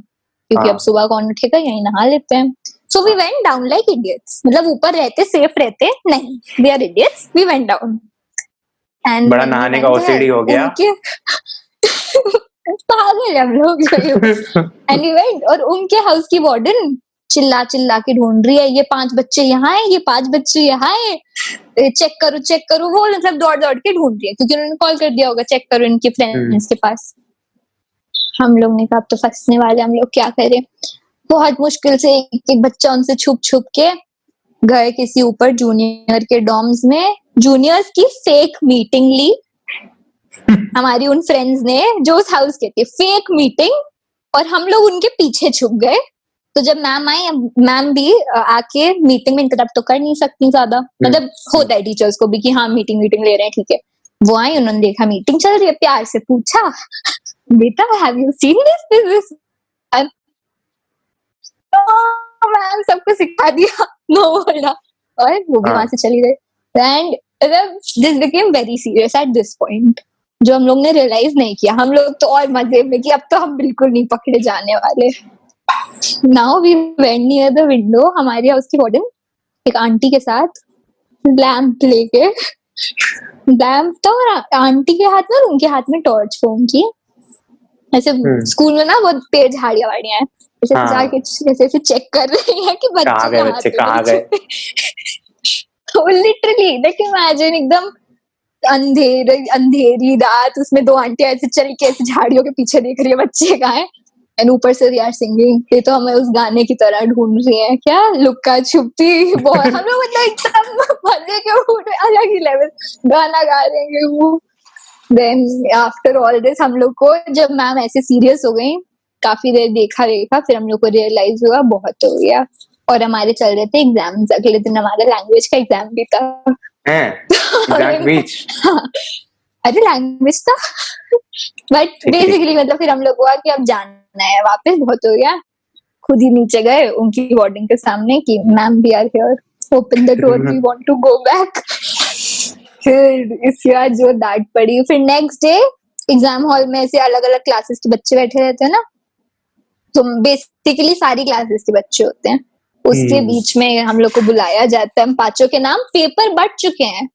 क्योंकि हाँ. अब सुबह कौन उठेगा, यहीं नहा लेते हैं। So we went down like idiots, मतलब ऊपर रहते सेफ रहते नहीं, we are idiots, we went down. And बड़ा नहाने का ओसीडी हो गया. उनके पागल हम लोग। एंड वी वेंट, और उनके हाउस की वार्डन चिल्ला चिल्ला के ढूंढ रही है, ये 5 बच्चे यहाँ है, ये 5 बच्चे यहाँ है, चेक करो चेक करो, वो मतलब दौड़ दौड़ के ढूंढ रही है, क्योंकि उन्होंने कॉल कर दिया होगा चेक करो इनके फ्रेंड्स के पास। हम लोग ने कहा अब तो फंसने वाले, हम लोग क्या करें। बहुत मुश्किल से एक एक बच्चा उनसे छुप छुप के गए किसी ऊपर जूनियर के डॉर्म्स में, जूनियर्स की फेक मीटिंग ली। हमारी उन फ्रेंड्स ने जो उस हाउस के थे, फेक मीटिंग, और हम लोग उनके पीछे छुप गए। तो जब मैम आई, मैम भी आके मीटिंग में इंटरप्ट तो कर नहीं सकती ज्यादा, मतलब होता है टीचर्स को भी कि हाँ मीटिंग ले रहे हैं, ठीक है। वो आई, उन्होंने देखा मीटिंग चल रही है, प्यार से पूछा बेटा have you seen this, ma'am सबको सिखा दिया, नो बोला, और वो भी वहां से चली गई। And this became very serious at this point, जो हम लोग ने रियलाइज नहीं किया। हम लोग तो और मजे में कि अब तो हम बिल्कुल नहीं पकड़े जाने वाले। Now we went near the window, हमारे हाउस की वार्डन एक आंटी के साथ लैंप लेके, लैंप तो आंटी के हाथ में और उनके हाथ में टॉर्च फोन की, ऐसे स्कूल में ना बहुत पेड़ झाड़ियां वाड़ियां हैं, ऐसे जाके ऐसे ऐसे चेक कर रही है कि बच्चे कहाँ गए। तो लिटरली लाइक इमेजिन, एकदम अंधेरी रात, उसमें 2 आंटियां ऐसे चल के ऐसे झाड़ियों के पीछे देख रही है बच्चे कहाँ है, एंड ऊपर से वी आर सिंगिंग, ये तो हमें उस गाने की तरह ढूंढ रही है क्या, लुक्का छुपी। बहुत हम लोग मतलब एकदम मजे के मूड में, अलग ही लेवल गाना गा रहे हैं वो। देन आफ्टर ऑल दिस हम लोग को जब मैम ऐसे सीरियस हो गई, काफी देर देखा, फिर हम लोग को रियलाइज हुआ बहुत हो गया, और हमारे चल रहे थे एग्जाम्स, अगले दिन हमारा लैंग्वेज का एग्जाम भी था। अरे लैंग्वेज था, बट बेसिकली मतलब फिर हम लोग हुआ कि अब जाना है वापस, बहुत हो गया। खुद ही नीचे गए उनकी वार्डन के सामने कि ma'am we are here, open the door, we want to go back. फिर इसके बाद जो डांट पड़ी, फिर नेक्स्ट डे एग्जाम हॉल में ऐसे अलग अलग क्लासेस के बच्चे बैठे रहते हैं ना, तो बेसिकली सारी क्लासेस के बच्चे होते हैं, उसके बीच में हम लोग को बुलाया जाता है, हम पांचों के नाम, पेपर बट चुके हैं,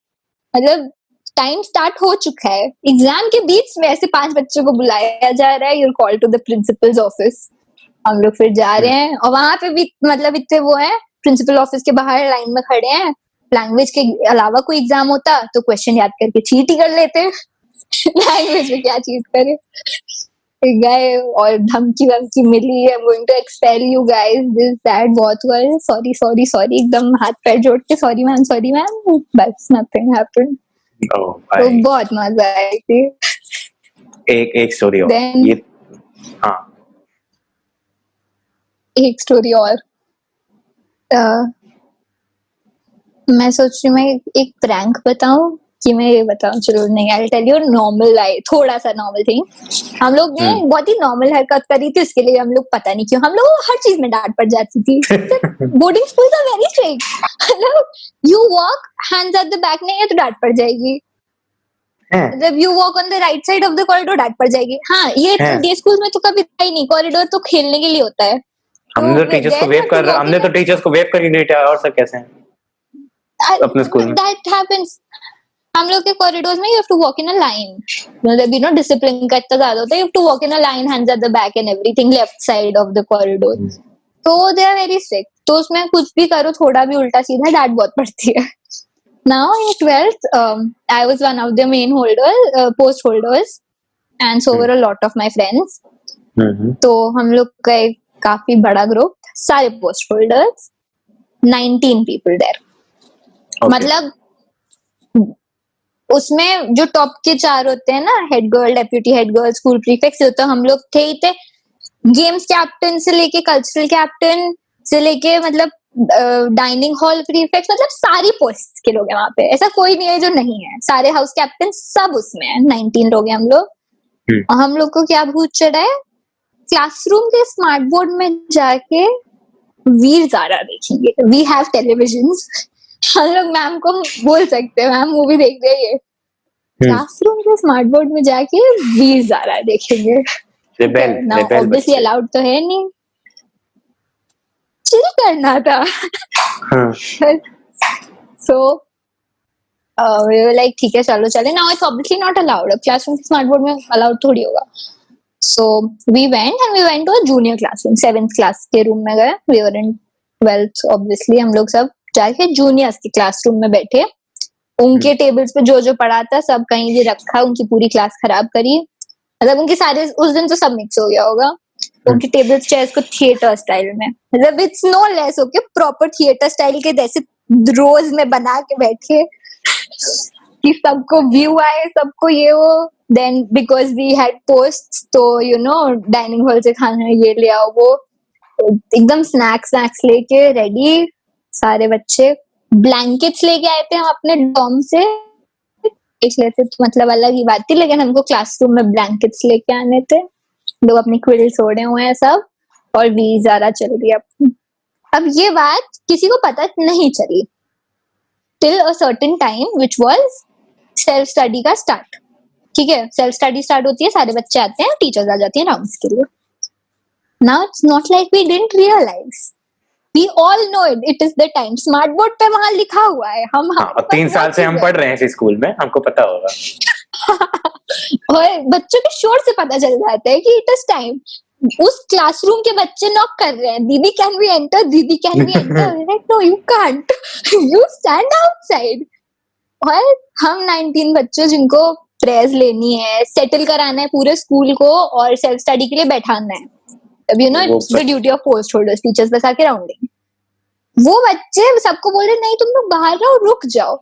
मतलब टाइम स्टार्ट हो चुका है, एग्जाम के बीच में ऐसे 5 बच्चों को बुलाया जा रहा है, you're call to the principal's office. हम लोग फिर जा रहे हैं और वहां पे भी मतलब इतने वो है, प्रिंसिपल ऑफिस के बाहर लाइन में खड़े हैं, लैंग्वेज के अलावा कोई एग्जाम होता तो क्वेश्चन याद करके चीट ही कर लेते, लैंग्वेज में क्या चीट करे, गए और धमकी वमकी मिली, I am going to expel you guys, this that, बहुत हुआ, सॉरी सॉरी सॉरी, एकदम हाथ पैर जोड़ के सॉरी मैम, बस नथिंग हैपेंड। तो बहुत मजा आई थी। एक स्टोरी और Then- ये, हाँ एक स्टोरी और, मैं सोच रही हूँ मैं एक प्रैंक बताऊं कि मैं ये बताऊं, चलो नहीं, आई टेल यू नॉर्मल, थोड़ा सा नॉर्मल थिंग। हम लोग ने बहुत ही नॉर्मल हरकत करी थी, इसके लिए हम लोग पता नहीं क्यों हम लोग को हर चीज में डांट पड़ जाती थी। Boarding schools are very strict, मतलब you walk hands at the back नहीं है तो डांट पड़ जाएगी, जब you walk on the right side of the corridor डांट पड़ जाएगी। हाँ, ये डे स्कूल में तो कभी था ही नहीं, कॉरिडोर तो खेलने के लिए होता है। हमने तो टीचर्स को वेव कर ही नहीं था, और सब कैसे हैं अपने स्कूल में? That happens. हम लोग के कॉरिडोर्स में you have to walk in a line, मतलब you know डिसिप्लिन का इतना ज्यादा होता है, you have to walk in a line, hands at the back and everything, left side of the corridor. तो they are very strict, तो उसमें कुछ भी करो थोड़ा भी उल्टा सीधा डांट बहुत पड़ती है। Now in 12th, I was one of the main post holders, and so were a lot of my friends. तो हम लोग का एक काफी बड़ा ग्रुप, सारे पोस्ट होल्डर्स, 19 people there. मतलब उसमें जो टॉप के 4 होते हैं ना, head girl, deputy head girl, school prefect, तो हम लोग थे ही थे, गेम्स कैप्टन से लेके कल्चरल कैप्टन से लेके मतलब डाइनिंग हॉल प्रीफेक्ट, मतलब सारी पोस्ट के लोग हैं वहां पे, ऐसा कोई नहीं है जो नहीं है, सारे हाउस कैप्टन सब उसमें है, 19 लोग हैं हम लोग। और हम लोग को क्या भूत चढ़ा है, क्लासरूम के स्मार्ट बोर्ड में जाके वीर ज़ारा देखेंगे, वी हैव टेलीविजन्स, हम लोग मैम को बोल सकते हैं मैम मूवी देख रहे हैं, क्लासरूम के स्मार्ट बोर्ड में जाके वीर ज़ारा देखेंगे। ना ऑब्वियसली अलाउड तो है नहीं, चिल करना था। सो लाइक ठीक है चलो चले, now it's obviously not allowed, अब क्लासरूम के स्मार्ट बोर्ड में अलाउड थोड़ी होगा। So we went to a junior classroom, 7th class के रूम में गए, we were in 12th obviously, हम लोग सब जाके जूनियर्स के क्लासरूम में बैठे, उनके टेबल्स पे जो जो पढ़ा था सब कहीं भी रखा, उनकी पूरी क्लास खराब करी, मतलब उनके सारे उस दिन तो सब मिक्स हो गया होगा, उनके टेबल्स चेयर्स को थिएटर स्टाइल में, मतलब it's no less okay, proper theatre style के जैसे रोज में बना के बैठे कि सबको व्यू आए, सबको ये हो। Then because we had post, तो यू नो डाइनिंग हॉल से खाना ये ले आओ, वो एकदम स्नैक्स लेके रेडी, सारे बच्चे ब्लैंकेट्स लेके आए थे हम अपने डॉर्म से, देख लेते तो मतलब अलग ही बात थी, लेकिन हमको क्लासरूम में ब्लैंकेट्स लेके आने थे, लोग अपनी क्विल्स ओढ़े हुए हैं सब, और वी ज़ारा चल रही है। अब ये बात किसी को पता नहीं चली till a certain time which was self study का स्टार्ट, ठीक है, सेल्फ स्टडी स्टार्ट होती है, सारे बच्चे आते हैं, टीचर्स आ जाती हैं राउंड्स के लिए। Now it's not like we didn't realise, we all know it is the time, smart board पे वहां लिखा हुआ है, हम 3 साल से हम पढ़ रहे हैं इस स्कूल में, हमको पता होगा। और बच्चों के शोर से पता चल जाता है कि इट इज टाइम, उस क्लासरूम के बच्चे नॉक कर रहे हैं, दीदी कैन वी एंटर, दीदी can we enter, no you can't, you stand outside. और हम 19 बच्चों जिनको प्रेयर्स लेनी है, सेटल कराना है पूरे स्कूल को, और सेल्फ स्टडी के लिए बैठाना है, अब you know it's the duty of post holders, teachers बस आके राउंडिंग, वो बच्चे सबको बोल रहे नहीं तुम लोग बाहर रहो, रुक जाओ,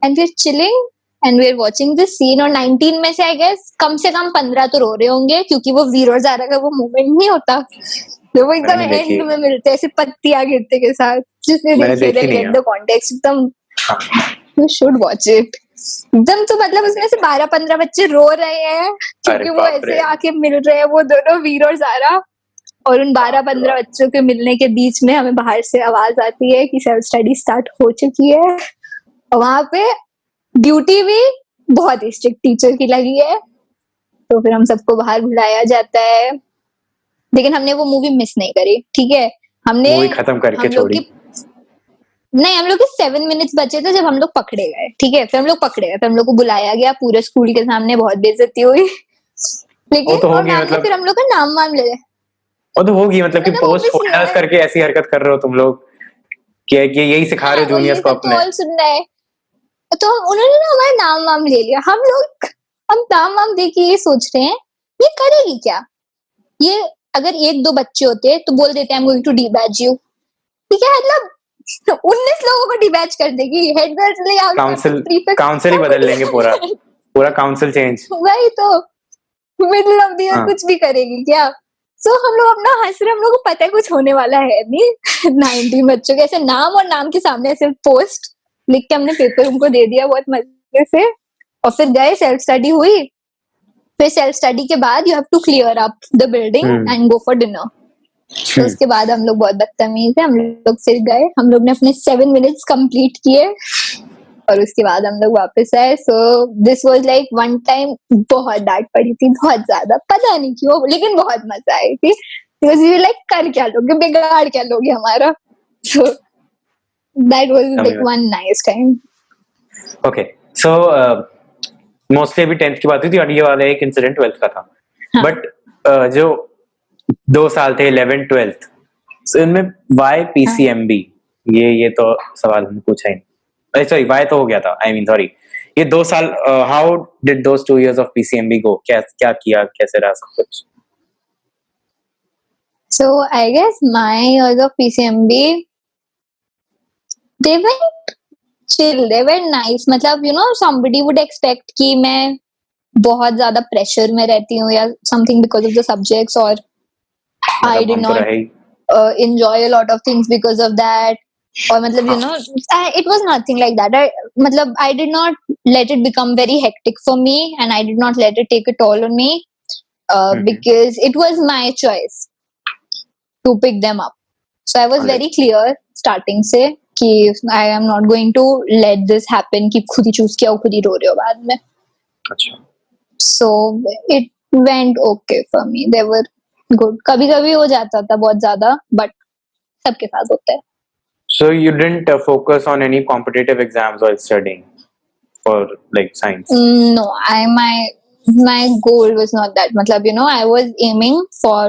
and we are chilling and we are watching this scene, और 19 में से आई गेस कम से कम 15 तो रो रहे होंगे, क्योंकि वो वीर और ज़ारा का वो मोमेंट नहीं होता तो वो एकदम एंड में मिलते हैं ऐसे पत्तियां गिरते के साथ, जिसने देखी गेट द कॉन्टेक्स्ट, एकदम यू शुड वॉच इट, एकदम तो मतलब उसमें से 12-15 बच्चे रो रहे हैं क्योंकि वो ऐसे आके मिल रहे हैं, वो दोनों वीर और ज़ारा, और उन 12-15 बच्चों के मिलने के बीच में हमें बाहर से आवाज आती है कि सेल्फ स्टडी स्टार्ट हो चुकी है, और वहां पे ड्यूटी भी बहुत स्ट्रिक्ट टीचर की लगी है, तो फिर हम सबको बाहर बुलाया जाता है, लेकिन हमने वो मूवी मिस नहीं करी, ठीक है। हमने मूवी खत्म करके हम लोग छोड़ी। की नहीं, हम लोग के 7 मिनट्स बचे थे जब हम लोग पकड़े गए, ठीक है। फिर हम लोग पकड़े गए, फिर हम लोग को बुलाया गया पूरे स्कूल के सामने, बहुत बेइज्जती हुई वो लेकिन तो और होगी मैम ने मतलब, फिर हम लोग का नाम वाम ले लिया। वो तो होगी मतलब कि मतलब पोस्ट ऑब्वियसली है होल्डर्स ना। करके ऐसी हरकत कर रहे हो तुम लोग कि यही सिखा रहे हाँ, हो वो जूनियर्स ये को सब तो अपने। ऑल सुन रहा है, तो उन्होंने ना हमारा नाम वाम ले लिया। हम नाम वाम दे के ये सोच रहे हैं ये करेगी क्या, ये अगर एक दो बच्चे होते तो बोल देते हैं गोइंग टू डीबैच यू, ठीक है। मतलब 19 लोगों को डीबैच कर देगी, हेड गर्ल चले जाओ, काउंसिल प्रीफेक्ट काउंसिल ही बदल लेंगे, पूरा काउंसिल चेंज। वही तो, मिडिल ऑफ द ईयर हाँ कुछ भी करेगी क्या। सो हम लोग अपना हंस रहे, हम लोग को पता है कुछ होने वाला है नहीं 90 बच्चों के ऐसे नाम और नाम के सामने ऐसे पोस्ट लिख के हमने पेपर उनको दे दिया बहुत मजे से, और फिर गए, सेल्फ स्टडी हुई। फिर सेल्फ स्टडी के बाद you have to clear up the building and go for dinner. तो उसके बाद हम लोग बहुत बदतमीज है, हम लोग फिर गए, हम लोग ने अपने 7 मिनट्स कंप्लीट किए और उसके बाद हम लोग वापस आए। So this was like one time, बहुत डांट पड़ी थी, बहुत ज्यादा, पता नहीं क्यों, लेकिन बहुत मजा आई थी, बिकॉज यू लाइक कर क्या लोगे, बिगाड़ क्या लोगे हमारा। So that was like one nice time. Okay, so mostly अभी 10th की बात हुई थी और ये वाला एक इंसिडेंट 12th का था। हाँ। बट जो 2 साल थे 11th 12th, so इनमें वाई पीसीएमबी, ये तो सवाल हमने पूछा ही नहीं, सॉरी वाई तो हो गया था, आई मीन सॉरी, ये 2 साल how did those 2 years of PCMB go, क्या क्या किया, कैसे रहा सब कुछ? So I guess my years of PCMB, they went chill, they were nice. मतलब you know somebody would expect कि मैं बहुत ज्यादा प्रेशर में रहती हूँ या something because of the subjects, or I मतलब did हम तो not रहे ही। enjoy a lot of things because of that. और मतलब you know it was nothing like that. मतलब I did not let it become very hectic for me, and I did not let it take a toll on me because it was my choice to pick them up. So I was Alright. very clear starting से कि I am not going to let this happen कि खुद ही choose किया, खुद ही रो रहे हो बाद में. अच्छा, So it went okay for me. They were good. कभी कभी हो जाता था बहुत ज्यादा, but सबके साथ होता है. so you didn't focus on any competitive exams while studying for like science? No, my goal was not that. मतलब you know I was aiming for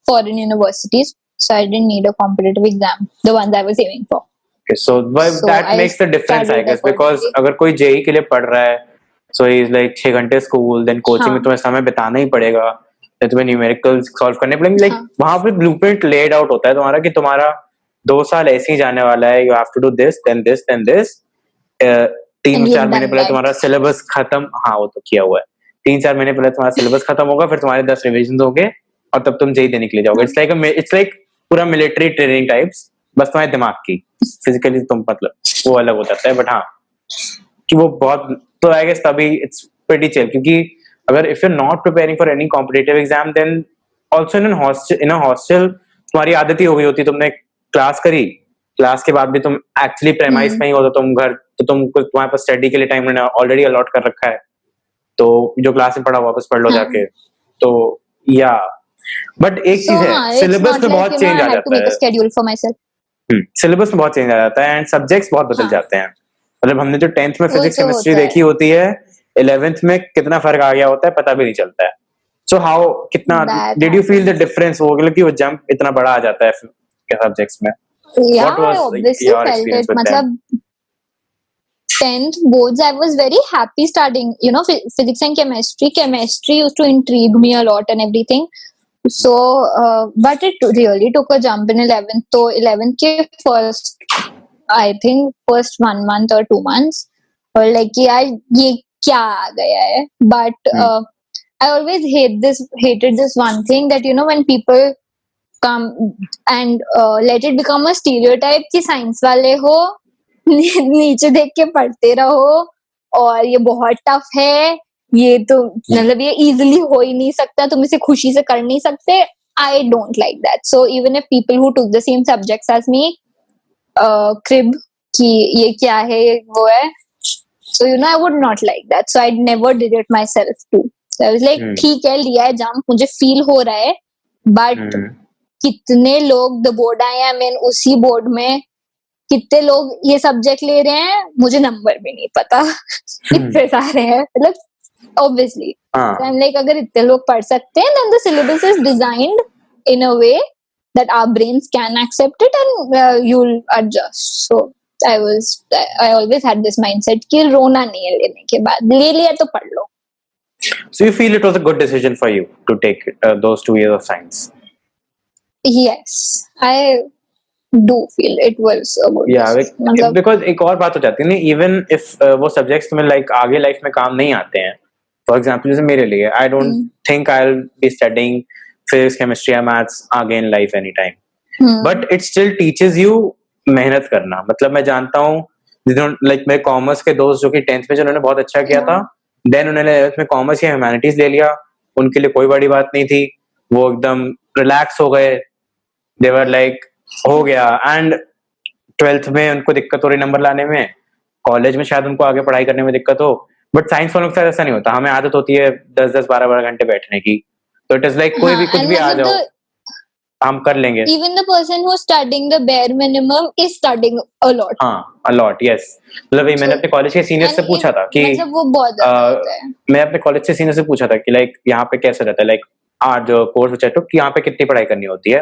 foreign universities, so I didn't need a competitive exam. The ones I was aiming for. Okay, so So that I makes the difference, I studied guess, because accordingly. अगर कोई JEE के लिए पढ़ रहा है, so he's like 6 घंटे school, then coaching में हाँ. तुम्हें समय बिताना ही पड़ेगा, then तुम्हें न्यूमेरिकल्स सॉल्व करने पड़ेंगे, like हाँ. वहां पे ब्लूप्रिंट लेड आउट होता है तुम्हारा कि तुम्हारा 2 साल ऐसे ही जाने वाला है, you have to do this, then this. And 3-4 you've महीने done पहले that. तुम्हारा सिलेबस खत्म, हाँ वो तो किया हुआ है, 3-4 महीने पहले तुम्हारा सिलेबस खत्म होगा, फिर तुम्हारे 10 रिविजन होंगे और तब तुम जेई देने के लिए जाओगे. इट्स लाइक पूरा मिलिट्री ट्रेनिंग टाइप्स, बस तुम्हारे दिमाग की, फिजिकली तुम मतलब वो अलग हो जाता है. बट हाँ कि वो बहुत, तो आई गेस तभी इट्स प्रीटी चिल, क्योंकि अगर if you are not preparing for any competitive exam, then also in a hostel तुम्हारी आदत ही हो गई होती, तुमने क्लास करी, क्लास के बाद भी तुम एक्चुअली प्रेमाइस में ही हो, तो तुम घर, तो तुम्हारे पास स्टडी के लिए टाइम ऑलरेडी अलॉट कर रखा है, तो जो क्लास में पढ़ा वापस पढ़ लो हाँ. जाके. तो या बट एक So चीज है, हाँ, it's सिलेबस not में like बहुत you know चेंज I आ had to जाता make a है. schedule for myself. सिलेबस में बहुत चेंज आ जाता है एंड सब्जेक्ट्स बहुत बदल हाँ. जाते हैं. मतलब हमने जो 10th में वो फिजिक्स तो केमिस्ट्री होता है. देखी होती है, 11th में कितना फर्क आ गया होता है पता भी नहीं चलता है. सो हाउ, कितना That did you feel the happens. Difference, वो कि वो जंप इतना बड़ा आ जाता है सब्जेक्ट्स में? Yeah, what I was obviously your felt experience it. With them? मतलब 10th boards, I was very happy starting. You know, physics and chemistry. Chemistry used to intrigue me a lot and everything. So, but it really took a jump in 11th. So 11th के first, I think first 1 month or 2 months, or like यार ये क्या आ गया है? But I always hated this one thing, that you know when people come and let it become a stereotype कि science वाले हो नीचे देख के पढ़ते रहो और ये बहुत टफ है, ये तो मतलब ये इजीली हो ही नहीं सकता, तुम इसे खुशी से कर नहीं सकते. I don't like that. So even if people who took the same subjects as me crib कि ये क्या है, ये वो है, So I would not like that. So I never did it myself too. So I was like, ठीक है, लिया है jump, मुझे feel हो रहा है, but कितने लोग the board आए हैं, I mean उसी board में कितने लोग ये सब्जेक्ट ले रहे हैं, मुझे नंबर भी नहीं पता कितने सारे हैं, मतलब obviously. So I'm like, अगर इतने लोग पढ़ सकते हैं, then the syllabus is designed in a way that our brains can accept it and you'll adjust. So I always had this mindset कि रोना नहीं है लेने के बाद, ले लिया तो पढ़ लो. So you feel it was a good decision for you to take those 2 years of science? Yes, I do feel it was a good decision. Because एक और बात हो जाती है ना, even if वो subjects तुम्हें like आगे life में काम नहीं आते हैं, for example जैसे मेरे लिए, I don't think I'll be studying physics, chemistry or maths आगे in life anytime. But it still teaches you मेहनत करना. मतलब मैं जानता हूँ like मेरे कॉमर्स के दोस्त जो कि 10th में जिन्होंने बहुत अच्छा किया था, देन उन्होंने 11th में कॉमर्स या ह्यूमैनिटीज ले लिया, उनके लिए कोई बड़ी बात नहीं थी, वो एकदम रिलैक्स हो गए, दे वर लाइक हो गया. एंड 12th में उनको दिक्कत हो रही नंबर लाने में, कॉलेज में शायद उनको आगे पढ़ाई करने में दिक्कत हो, बट साइंस वालों के साथ ऐसा नहीं होता. हमें आदत होती है 10-10 12-12 घंटे बैठने की, तो इट इज लाइक कोई भी कुछ भी आ जाओ हम कर लेंगे. Even the person who's studying the bare minimum is studying a lot. हाँ, a lot, yes. मतलब मैंने अपने कॉलेज के सीनियर से पूछा था कि मतलब वो बहुत ज़्यादा होता है. मैं अपने कॉलेज से सीनियर से पूछा था कि लाइक यहाँ पे कैसा रहता है, लाइक आज कोर्स बचा तो यहाँ पे कितनी पढ़ाई करनी होती है.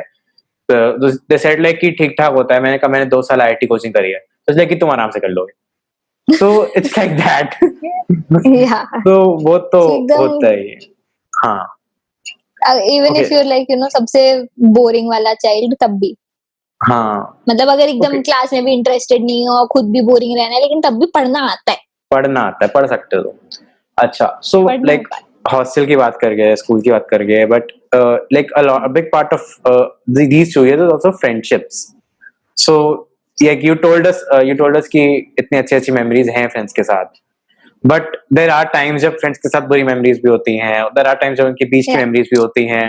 तो दे सेड लाइक कि ठीक ठाक होता है. मैंने कहा मैंने 2 साल आईआईटी कोचिंग करी है, तो इसलिए कि तुम आराम से कर लोगे. So it's like that. Yeah. तो वो तो होता ही. हाँ. Even if you're like सबसे बोरिंग वाला चाइल्ड, तब भी. हाँ. मतलब अगर एकदम क्लास में भी इंटरेस्टेड नहीं हो, खुद भी बोरिंग रहना है, लेकिन तब भी पढ़ना आता है. पढ़ सकते हो. अच्छा. So like हॉस्टल की बात कर गए, स्कूल की बात कर गए, but like a big part of these 2 years is also friendships. So like you told us कि इतनी अच्छी मेमोरीज हैं फ्रेंड्स के साथ, बट देयर आर टाइम्स जब फ्रेंड्स के साथ बुरी मेमोरीज भी होती हैं, देयर आर टाइम्स जब उनके बीच की मेमोरीज भी होती हैं,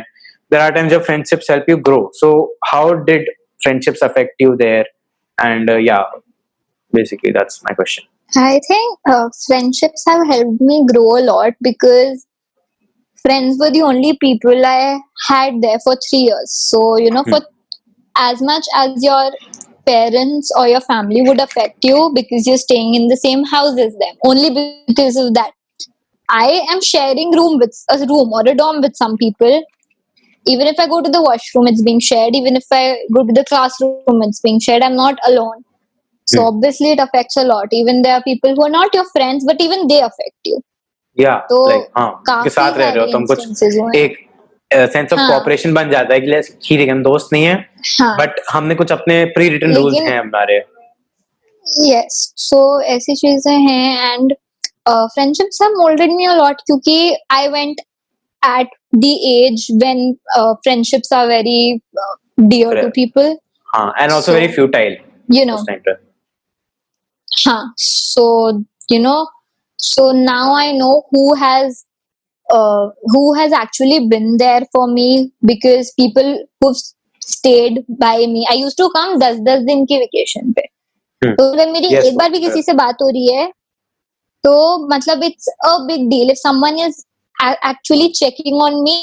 देयर आर टाइम्स जब friendships help you grow. So how did friendships affect you there? And basically that's my question. I think friendships have helped me grow a lot because friends were the only people I had there for 3 years. So for as much as your parents or your family would affect you because you're staying in the same house as them, only because of that, I am sharing a room or a dorm with some people. Even if I go to the washroom, it's being shared. Even if I go to the classroom, it's being shared. I'm not alone. So obviously it affects a lot. Even there are people who are not your friends, but even they affect you. Yeah. तो के साथ रह रहे हो तुम, कुछ एक sense of cooperation बन जाता है कि ठीक है हम दोस्त नहीं है, बट हमने कुछ अपने प्री रिटन रूल्स हैं हमारे. Yes. So ऐसी चीजें हैं, and friendships have molded me a lot क्योंकि I went at the age when friendships are very dear to people. And also very futile. So now I know who has actually been there for me, because people who've stayed by me. I used to come 10 दिन की vacation पे, तो अगर मेरी एक बार भी किसी से बात हो रही है तो मतलब it's a big deal. If someone is actually checking on me,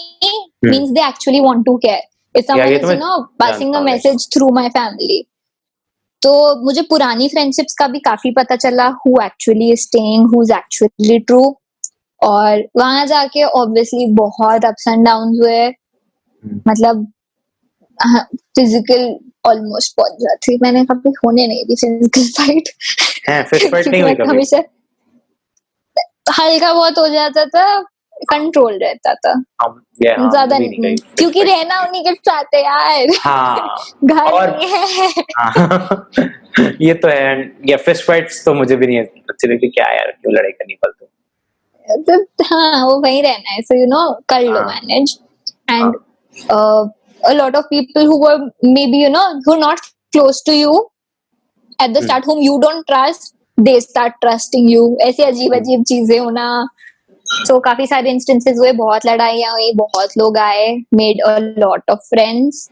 means they actually want to care. If someone is passing a message through my family, तो मुझे पुरानी फ्रेंडशिप्स का भी काफी पता चला, who actually is staying, who's actually true. और वहां जाके ऑब्वियसली बहुत अप्स एंड डाउन हुए, मतलब फिजिकल ऑलमोस्ट पहुंच जाती. मैंने कभी होने नहीं दी फिजिकल फाइट. फिस्ट फाइट नहीं हुई कभी? हमेशा हल्का बहुत हो जाता था, कंट्रोल रहता था. ज्यादा नहीं, क्योंकि रहना उन्हीं के साथ है यार. घर नहीं है. ये तो है. या फिस्ट फाइट्स तो मुझे भी नहीं अच्छी लगती. क्या यार, क्यों लड़ाई करनी पड़ती. तो हाँ, वो वही रहना है. So कर लो manage. And a lot of people who were maybe who are not close to you at the start, whom you don't trust, they start trusting you. ऐसे अजीब चीजें होना. So काफी सारे इंस्टेंसेस हुए, बहुत लड़ाइयाँ हुई, बहुत लोग आए, made a lot of friends.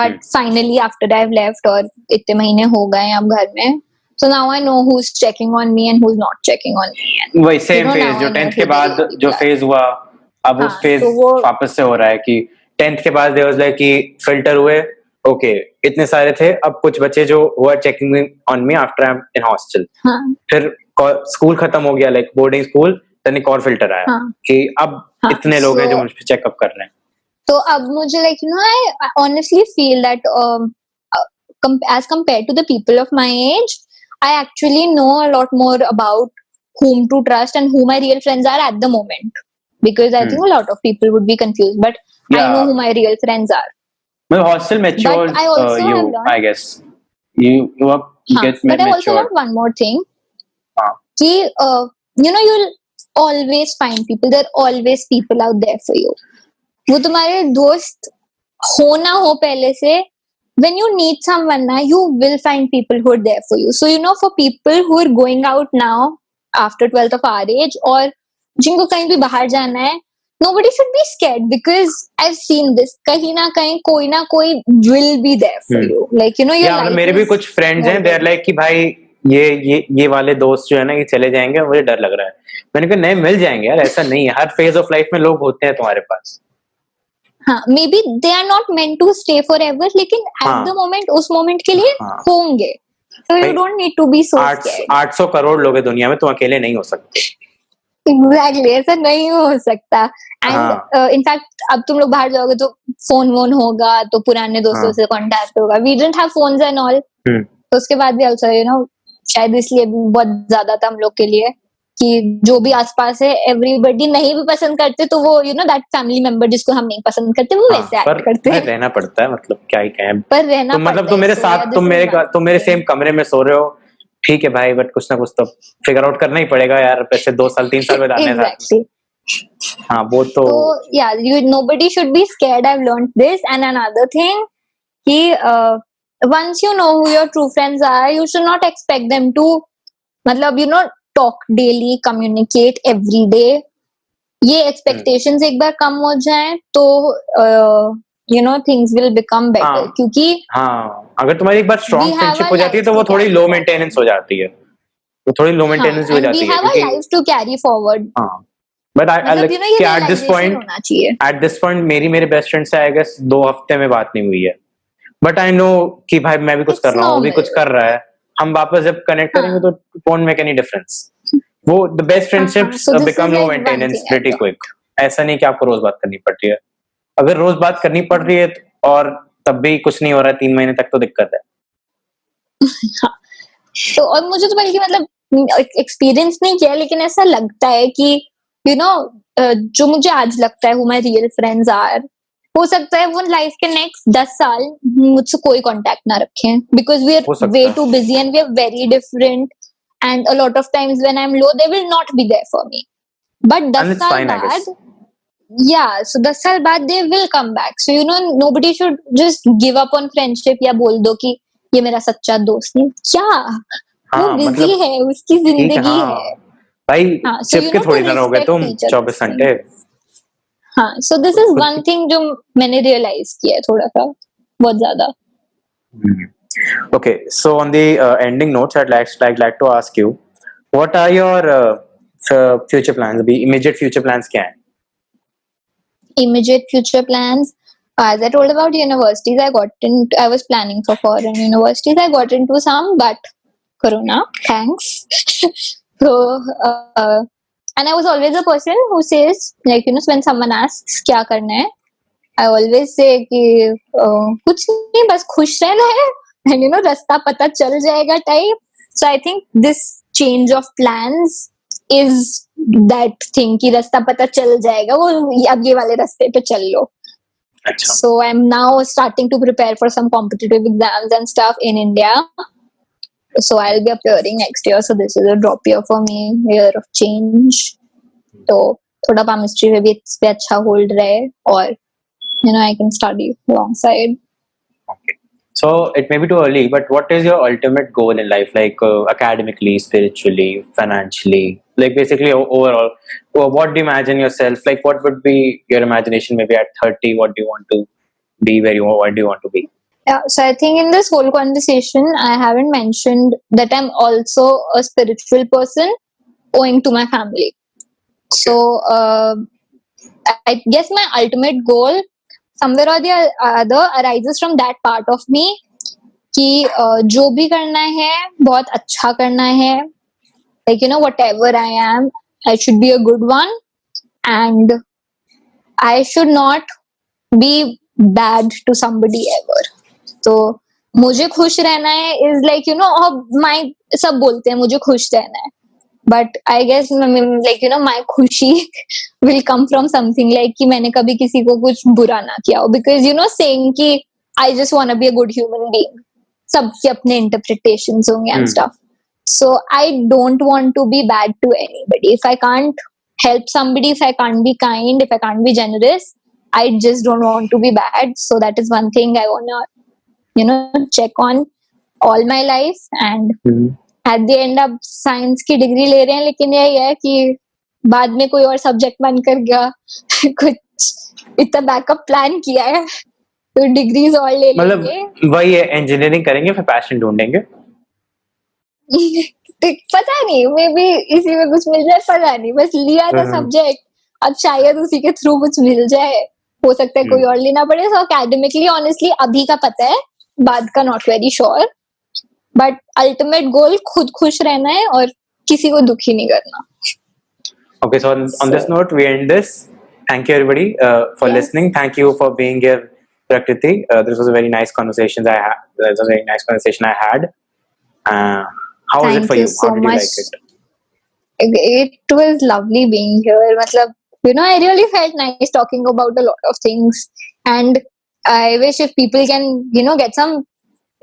But finally after I've left और इतने महीने हो गए अब घर में, So now I know who's checking on me and who's not checking on me. And वही सेम now फेज जो I know 10th के who the बाद real जो people are. फेज हुआ, अब उस हाँ, फेज तो वो वापस से हो रहा है कि 10th के बाद देयर वाज लाइक कि फिल्टर हुए, ओके इतने सारे थे, अब कुछ बच्चे जो हुआ checking on me after I am in hostel, हाँ फिर स्कूल खत्म हो गया लाइक बोर्डिंग स्कूल, देन एक और फिल्टर आया हाँ कि अब हाँ इतने लोग हैं जो मुझ पे चेकअप कर रहे हैं. तो अब मुझे I honestly feel that as compared to the people of my age, I actually know a lot more about whom to trust and who my real friends are at the moment. Because I think a lot of people would be confused, but I know who Yeah, my real friends are. well, hostel matures But I also have you, learned, I guess. You are get but I also matured. learned one more thing. हाँ. Ki, you'll always find people. There are always people out there for you. वो तुम्हारे दोस्त हो ना हो पहले से, when you need someone na, you will find people who are there for you. So for people who are going out now after 12th of our age और जिनको कहीं भी बाहर जाना है, nobody should be scared because I've seen this. कहीं ना कहीं कोई ना कोई will be there for you. Like your या मतलब life मेरे भी is कुछ फ्रेंड्स more हैं, दे आर than- लाइक कि भाई ये वाले दोस्त जो है ना ये चले जाएंगे, मुझे डर लग रहा है. मैंने कहा नहीं, मिल जाएंगे यार, ऐसा नहीं है, हर फेज ऑफ लाइफ में लोग होते हैं तुम्हारे पास. हाँ, maybe they are not meant to stay forever, लेकिन at हाँ. the moment उस moment के लिए हाँ. होंगे. So you भाई, don't need to be so scared. 800 crore लोग हैं दुनिया में, तुम अकेले नहीं हो सकते. Exactly, ऐसा नहीं हो सकता. And हाँ. in fact अब तुम लोग बाहर जाओगे तो फोन वोन होगा, तो पुराने दोस्तों हाँ. से कांटेक्ट होगा. We didn't have phones and all. तो उसके बाद भी also शायद इसलिए भी बहुत ज्यादा था हम लोग के लिए कि जो भी आसपास है everybody नहीं भी पसंद करते, तो वो that family member जिसको हम नहीं पसंद करते वो वैसे हाँ, एक्ट करते पर हैं. रहना पड़ता है, मतलब क्या ही कहें. पर रहना तुम मतलब पड़ता तुम है. मेरे So, साथ, yeah, this is one तुम मेरे thing. सेम कमरे में सो रहे हो, ठीक है भाई, बट कुछ ना कुछ तो फिगर आउट करना ही पड़ेगा यार, वैसे 2 साल 3 साल में आने साथ. Exactly. हाँ वो तो. So yeah, nobody should be scared. I've learned this. And another thing, once you know who your true friends are, you should not expect them to, talk daily, communicate every day. ये expectations एक बार कम हो जाए तो things will become better. हाँ. क्योंकि हाँ, अगर तुम्हारी एक बार strong we have friendship a हो जाती है life तो वो to थोड़ी carry लो forward. मेंटेनेंस हो जाती है, वो थोड़ी लो मेंटेनेंस हो and we जाती है have a क्योंकि life to carry forward. हाँ. बट आई ये कि realization होना चाहिए. एट दिस पॉइंट मेरे बेस्ट फ्रेंड से आई गेस 2 हफ्ते में बात नहीं हुई है, बट आई नो कि भाई मैं भी कुछ It's कर रहा हूँ, वो भी normal. कुछ कर रहा है, हम वापस जब कनेक्ट हाँ. करेंगे तो won't make any difference. वो the best friendships So this become is low like one maintenance thing I pretty learned. Quick. ऐसा नहीं कि आपको रोज बात करनी पड़ती है, अगर रोज बात करनी पड़ रही है और तब भी कुछ नहीं हो रहा है 3 महीने तक, तो दिक्कत है. तो और मुझे तो बल्कि एक्सपीरियंस नहीं किया, लेकिन ऐसा लगता है कि जो मुझे आज लगता है माय रियल फ्रेंड्स आर, हो सकता है वो लाइफ के नेक्स्ट 10 साल मुझसे कोई कांटेक्ट ना रखें, because we are way too busy and we are very different, and a lot of times when I am low they will not be there for me, but 10 साल बाद so 10 साल बाद they will come back. So nobody should just give up on friendship या बोल दो कि ये मेरा सच्चा दोस्त नहीं. क्या वो बिजी है, उसकी जिंदगी है भाई, so चिपके थोड़ी ना रहोगे तुम 24 घंटे. हाँ, so this is one thing जो मैंने realize किया है थोड़ा सा, बहुत ज्यादा. Okay, so on the ending notes, I'd like to ask you, what are your future plans? अभी immediate future plans क्या हैं? Immediate future plans, as I told about universities, I was planning for foreign universities. I got into some, but Corona, thanks. So, and I was always a person who says, like, when someone asks, क्या करना है? I always say कि कुछ नहीं, बस खुश रहना है, and रास्ता पता चल जाएगा type. So I think this change of plans is that thing कि रास्ता पता चल जाएगा, वो अब ये वाले रास्ते पे चल लो. अच्छा. So I'm now starting to prepare for some competitive exams and stuff in India. So I'll be appearing next year. So this is a drop year for me, year of change. तो थोड़ा palmistry में भी इस पे अच्छा hold रहे, और I can study alongside. Okay. So it may be too early, but what is your ultimate goal in life, like academically, spiritually, financially, like basically overall? What do you imagine yourself? Like, what would be your imagination maybe at 30? What do you want to be? What do you want to be? Yeah, so I think in this whole conversation, I haven't mentioned that I'm also a spiritual person owing to my family. So I guess my ultimate goal, somewhere or the other, arises from that part of me कि जो भी करना है बहुत अच्छा करना है, like whatever I am, I should be a good one, and I should not be bad to somebody ever. तो मुझे खुश रहना है is like my सब बोलते हैं मुझे खुश रहना है, but I guess like my खुशी will come from something like कि मैंने कभी किसी को कुछ बुरा ना किया हो, because saying कि I just want to be a good human being, सबके अपने interpretations होंगे and stuff. So I don't want to be bad to anybody. If I can't help somebody, if I can't be kind, if I can't be generous, I just don't want to be bad. So that is one thing I wanna check on all my life. And at the end अब science की degree ले रहे हैं, लेकिन यही है कि बाद में कोई और सब्जेक्ट बनकर गया कुछ इतना बैकअप प्लान किया है तो डिग्रीज और ले मतलब लेंगे. वही है, इंजीनियरिंग करेंगे फिर पैशन ढूंढेंगे. पता नहीं, मे बी इसी में कुछ मिल जाए, पता नहीं, बस लिया था सब्जेक्ट, अब शायद उसी के थ्रू कुछ मिल जाए, हो सकता है कोई और लेना पड़े. सो एकेडमिकली ऑनेस्टली अभी का पता है, बाद का not very sure, but ultimate goal खुद खुश रहना है और किसी को दुखी नहीं करना. Okay, so on this note, we end this. Thank you, everybody, for Yes. listening. Thank you for being here, Prakriti. This was a very nice conversation. This was a very nice conversation I had. How was it Thank for you you? so How did you much. like it? It was lovely being here. मतलब, I really felt nice talking about a lot of things, and I wish if people can, get some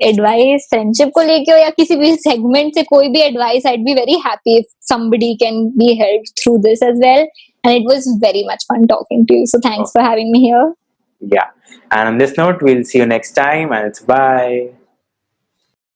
advice, friendship को लेके हो या किसी भी segment से कोई भी advice, I'd be very happy if somebody can be helped through this as well. And it was very much fun talking to you. So thanks for having me here. Yeah. And on this note, we'll see you next time. And it's bye.